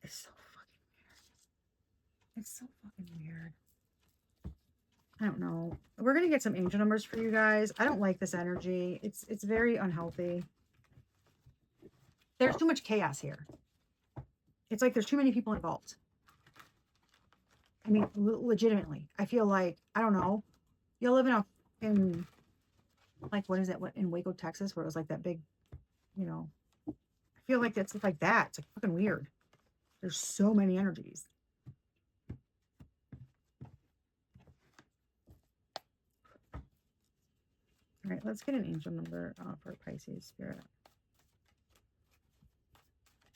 Speaker 1: It's so fucking weird. It's so fucking weird. I don't know. We're going to get some angel numbers for you guys. I don't like this energy. It's very unhealthy. There's too much chaos here. It's like there's too many people involved. I mean, legitimately. I feel like, I don't know. You live in like, what is it? What, in Waco, Texas, where it was like that big, you know, I feel like it's like that. It's like fucking weird. There's so many energies. All right, let's get an angel number for Pisces spirit.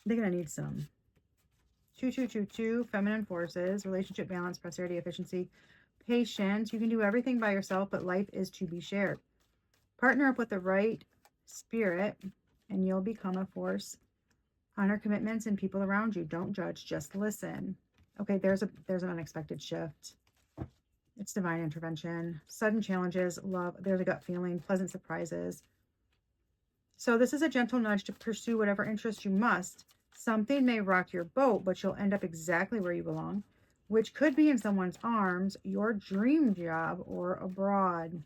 Speaker 1: They're going to need some. 2222, feminine forces, relationship balance, prosperity, efficiency, patience. You can do everything by yourself, but life is to be shared. Partner up with the right spirit, and you'll become a force. Honor commitments and people around you. Don't judge, just listen. Okay, there's an unexpected shift. It's divine intervention. Sudden challenges, love. There's a gut feeling, pleasant surprises. So this is a gentle nudge to pursue whatever interest you must. Something may rock your boat, but you'll end up exactly where you belong, which could be in someone's arms, your dream job, or abroad.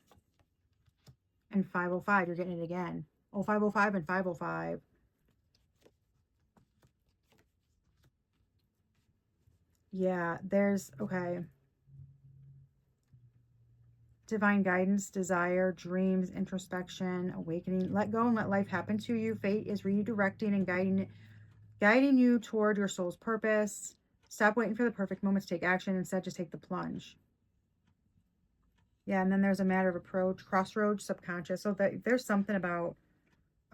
Speaker 1: And 505, you're getting it again. Oh, 505 and 505. Yeah, okay. Divine guidance, desire, dreams, introspection, awakening. Let go and let life happen to you. Fate is redirecting and guiding you toward your soul's purpose. Stop waiting for the perfect moment to take action. Instead, just take the plunge. Yeah, and then there's a matter of approach, crossroads, subconscious. So there's something about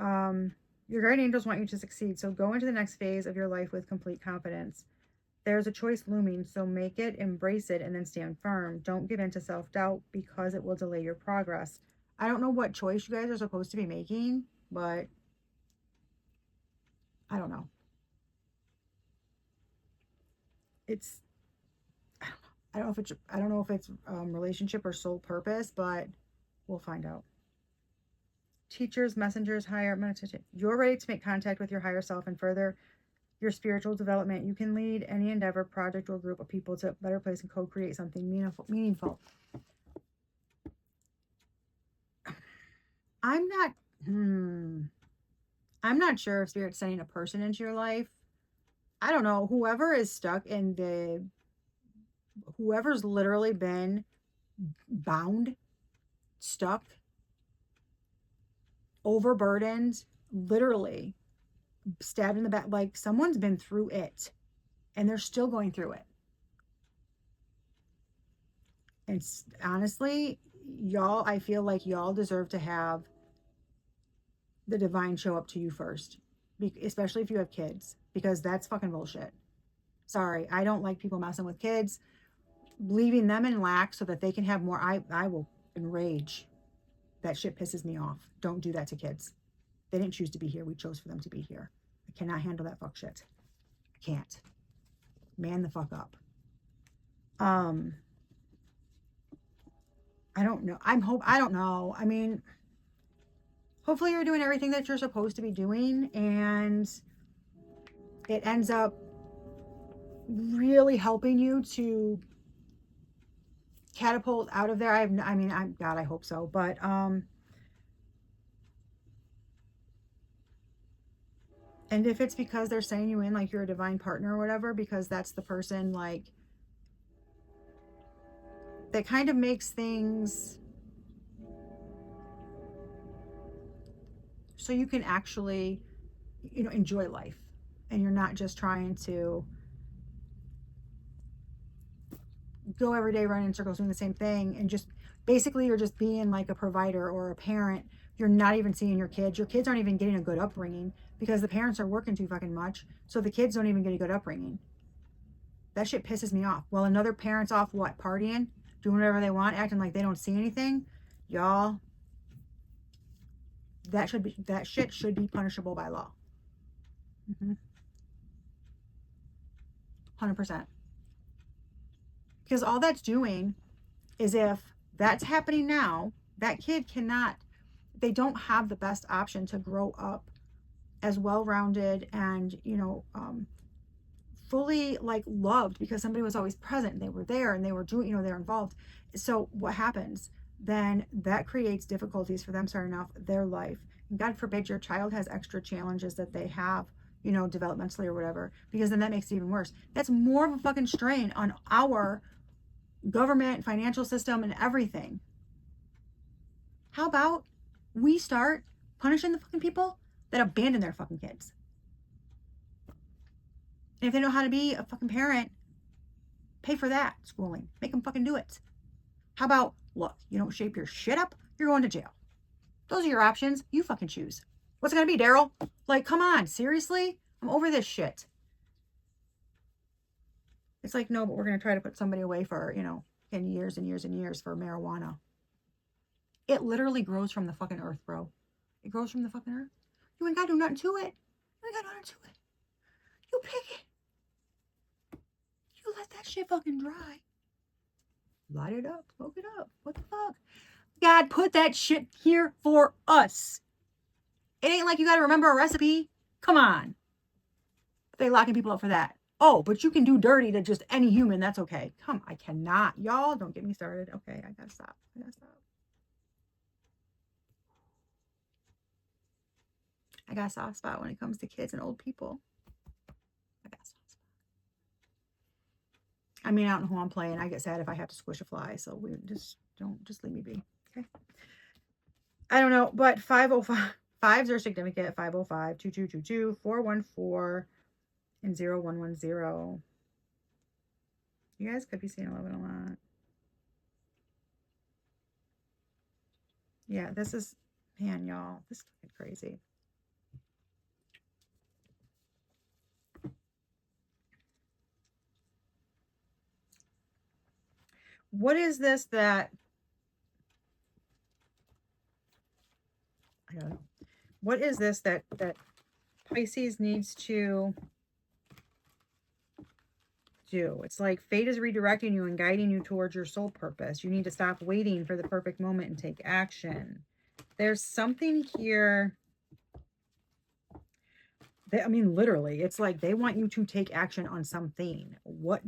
Speaker 1: your guardian angels want you to succeed. So go into the next phase of your life with complete confidence. There's a choice looming, so make it, embrace it, and then stand firm. Don't give in to self-doubt, because it will delay your progress. I don't know what choice you guys are supposed to be making, but I don't know. I don't know if it's relationship or soul purpose, but we'll find out. Teachers, messengers, higher meditation. You're ready to make contact with your higher self and further your spiritual development. You can lead any endeavor, project, or group of people to a better place and co-create something meaningful. I'm not sure if Spirit's sending a person into your life. I don't know. Whoever is stuck in whoever's literally been bound, stuck, overburdened, literally stabbed in the back, like someone's been through it and they're still going through it. And honestly, y'all, I feel like y'all deserve to have the divine show up to you first, especially if you have kids, because that's fucking bullshit. Sorry, I don't like people messing with kids, leaving them in lack so that they can have more. I will enrage. That shit pisses me off. Don't do that to kids. They didn't choose to be here. We chose for them to be here. I cannot handle that fuck shit. I can't. Man the fuck up. I don't know. I don't know. I mean, hopefully you're doing everything that you're supposed to be doing, and it ends up really helping you to catapult out of there. God, I hope so. But and if it's because they're saying you in like you're a divine partner or whatever, because that's the person like that kind of makes things so you can actually, enjoy life, and you're not just trying to go every day running in circles doing the same thing, and just basically you're just being like a provider or a parent. You're not even seeing your kids. Your kids aren't even getting a good upbringing because the parents are working too fucking much, so the kids don't even get a good upbringing. That shit pisses me off. Well, another parent's off what, partying, doing whatever they want, acting like they don't see anything. Y'all, that shit should be punishable by law. 100%. Because all that's doing is, if that's happening now, that kid they don't have the best option to grow up as well-rounded and, fully like loved, because somebody was always present and they were there and they were doing, they're involved. So what happens? Then that creates difficulties for them starting off their life. And God forbid your child has extra challenges that they have, developmentally or whatever, because then that makes it even worse. That's more of a fucking strain on our government, financial system, and everything. How about we start punishing the fucking people that abandon their fucking kids? And if they know how to be a fucking parent, pay for that schooling. Make them fucking do it. How about, look, you don't shape your shit up, you're going to jail. Those are your options. You fucking choose. What's it going to be, Daryl? Like, come on, seriously? I'm over this shit. It's like, no, but we're going to try to put somebody away for, 10 years and years and years for marijuana. It literally grows from the fucking earth, bro. It grows from the fucking earth. You ain't got to do nothing to it. You ain't got nothing to it. You pick it. You let that shit fucking dry. Light it up. Smoke it up. What the fuck? God put that shit here for us. It ain't like you got to remember a recipe. Come on. They locking people up for that. Oh, but you can do dirty to just any human. That's okay. Come, I cannot. Y'all, don't get me started. Okay, I gotta stop. I got a soft spot when it comes to kids and old people. I got a soft spot. I mean, I don't know who I'm playing. I get sad if I have to squish a fly. So we just leave me be. Okay. I don't know, but 505 fives are significant. 505, 2222, 414, and 0110. You guys could be seeing 11 a lot. Yeah, this is, man, y'all, this is fucking crazy. What is this that, I don't know. What is this that Pisces needs to do? It's like fate is redirecting you and guiding you towards your soul purpose. You need to stop waiting for the perfect moment and take action. There's something here that, I mean, literally, it's like they want you to take action on something. What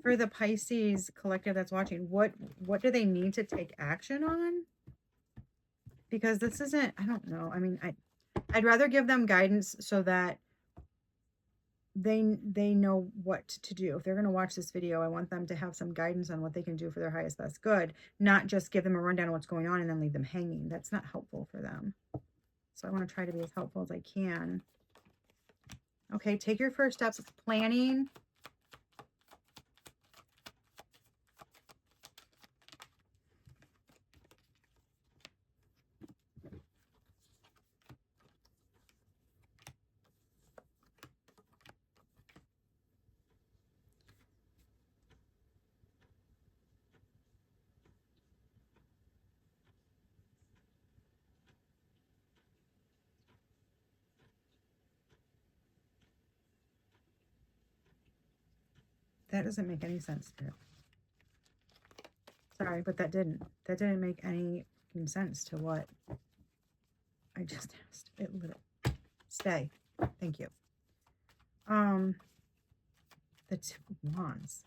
Speaker 1: for the Pisces collective that's watching, what do they need to take action on? Because this isn't, I don't know. I mean, I'd rather give them guidance so that they know what to do. If they're going to watch this video, I want them to have some guidance on what they can do for their highest best good, not just give them a rundown of what's going on and then leave them hanging. That's not helpful for them. So I want to try to be as helpful as I can. Okay, take your first steps. Planning. That doesn't make any sense, Spirit. Sorry, but that didn't. That didn't make any sense to what I just asked. It literally. Stay. Thank you. The Two of Wands.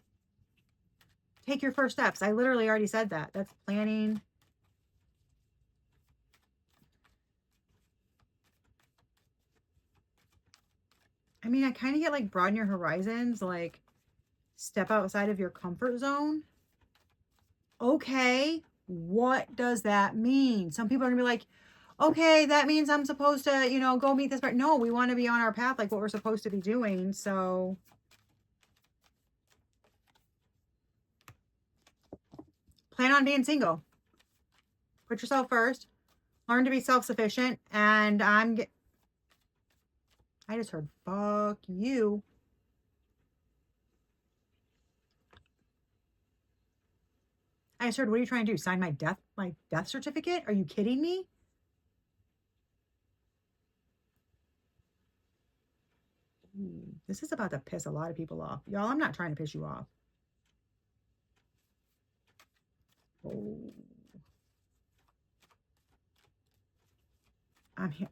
Speaker 1: Take your first steps. I literally already said that. That's planning. I mean, I kind of get like broaden your horizons, like step outside of your comfort zone. Okay, what does that mean? Some people are gonna be like, okay, that means I'm supposed to, you know, go meet this person. No, we want to be on our path, like what we're supposed to be doing. So plan on being single. Put yourself first. Learn to be self-sufficient. And I just heard, fuck you. I just heard, what are you trying to do? Sign my death certificate? Are you kidding me? Ooh, this is about to piss a lot of people off. Y'all, I'm not trying to piss you off. Oh. I'm here.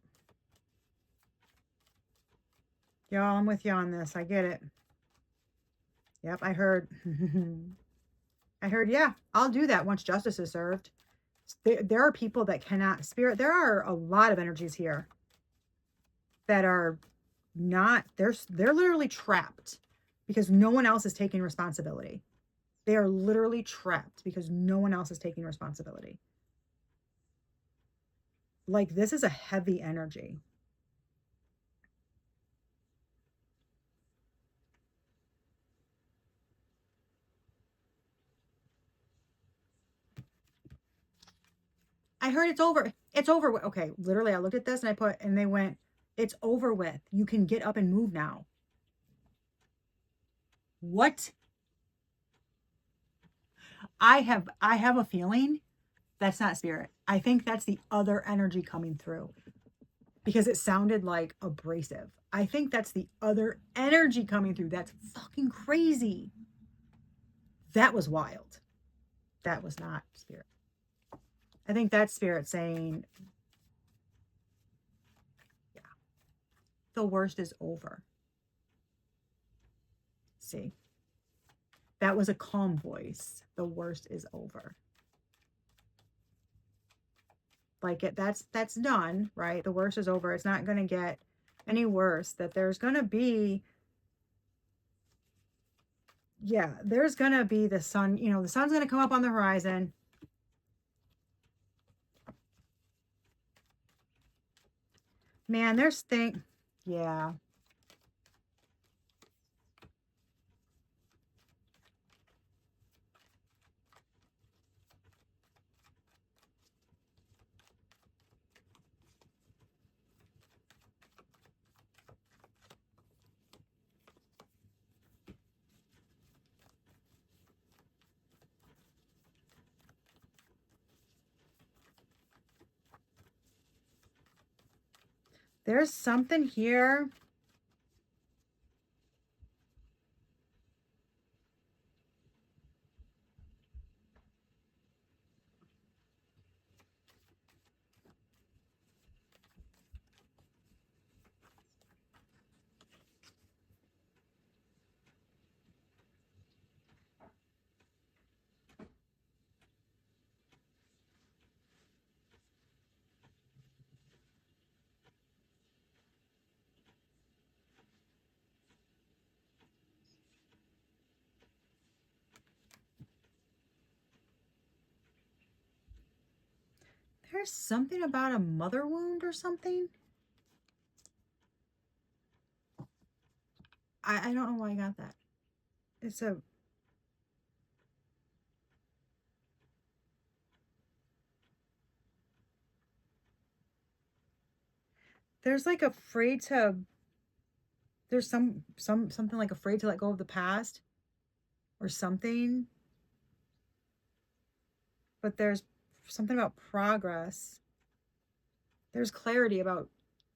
Speaker 1: Y'all, I'm with you on this. I get it. Yep, I heard. I heard, yeah, I'll do that once justice is served. There are people that cannot, Spirit, there are a lot of energies here that are not, they're literally trapped because no one else is taking responsibility. They are literally trapped because no one else is taking responsibility. Like, this is a heavy energy. I heard it's over. It's over with. Okay, literally, I looked at this and I put, and they went, it's over with. You can get up and move now. What? I have a feeling that's not Spirit. I think that's the other energy coming through because it sounded like abrasive. I think that's the other energy coming through. That's fucking crazy. That was wild. That was not Spirit. I think that's Spirit saying, yeah, the worst is over. See, that was a calm voice. The worst is over. Like that's done, right? The worst is over. It's not going to get any worse. That there's going to be, yeah, there's going to be the sun, you know, the sun's going to come up on the horizon. Man, there's yeah. There's something here. There's something about a mother wound or something. I don't know why I got that. It's a, there's like afraid to, there's something like afraid to let go of the past or something. But there's something about progress. There's clarity about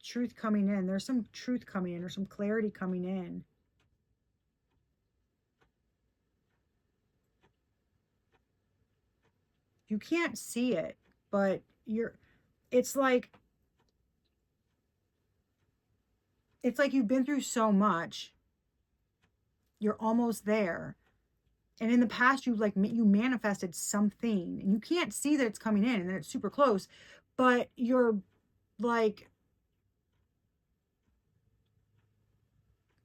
Speaker 1: truth coming in. There's some truth coming in or some clarity coming in. You can't see it, but it's like you've been through so much. You're almost there. And in the past, you manifested something, and you can't see that it's coming in and that it's super close, but you're like,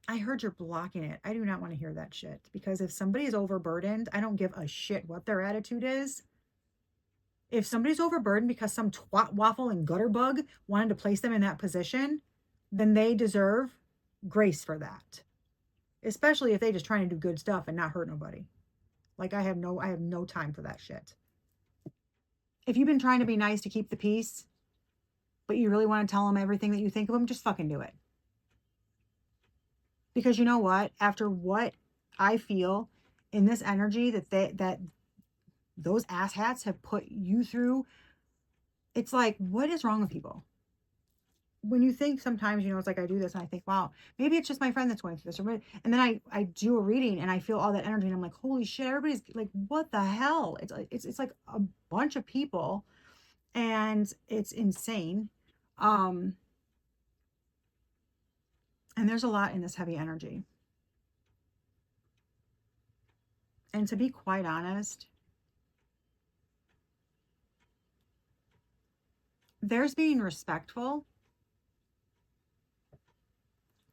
Speaker 1: I heard you're blocking it. I do not want to hear that shit, because if somebody is overburdened, I don't give a shit what their attitude is. If somebody's overburdened because some twat waffle and gutter bug wanted to place them in that position, then they deserve grace for that. Especially if they just trying to do good stuff and not hurt nobody. Like, I have no time for that shit. If you've been trying to be nice to keep the peace, but you really want to tell them everything that you think of them, just fucking do it. Because you know what? After what I feel in this energy that those asshats have put you through, it's like, what is wrong with people? When you think sometimes, it's like I do this and I think, wow, maybe it's just my friend that's going through this. And then I do a reading and I feel all that energy and I'm like, holy shit, everybody's like, what the hell? It's like a bunch of people, and it's insane. And there's a lot in this heavy energy. And to be quite honest, there's being respectful.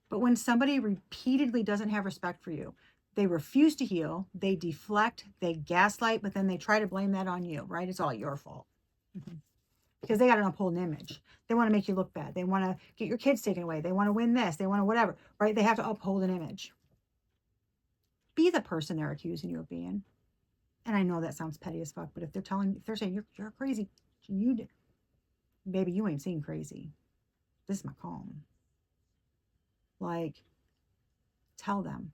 Speaker 1: But when somebody repeatedly doesn't have respect for you, they refuse to heal, they deflect, they gaslight, but then they try to blame that on you, right? It's all your fault. Mm-hmm. Because they got to uphold an image. They want to make you look bad. They want to get your kids taken away. They want to win this. They want to whatever, right? They have to uphold an image. Be the person they're accusing you of being. And I know that sounds petty as fuck, but if they're saying you're crazy, baby, you ain't seen crazy. This is my calm. Like, tell them.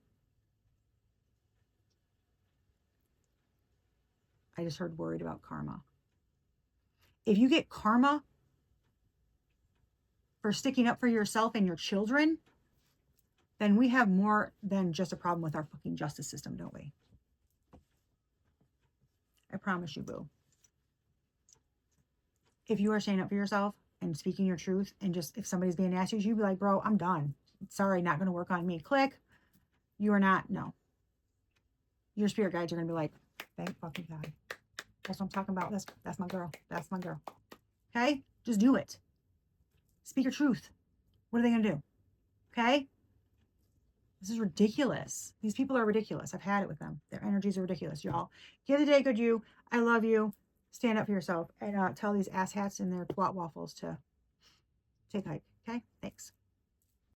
Speaker 1: I just heard worried about karma. If you get karma for sticking up for yourself and your children, then we have more than just a problem with our fucking justice system, don't we? I promise you, boo. If you are standing up for yourself and speaking your truth, and just if somebody's being nasty, you'd be like, bro, I'm done. Sorry, not going to work on me. Click. You are not. No. Your spirit guides are going to be like, thank fucking God. That's what I'm talking about. That's my girl. That's my girl. Okay? Just do it. Speak your truth. What are they going to do? Okay? This is ridiculous. These people are ridiculous. I've had it with them. Their energies are ridiculous, y'all. Give the day good you. I love you. Stand up for yourself. And tell these asshats and their twat waffles to take a hike. Okay? Thanks.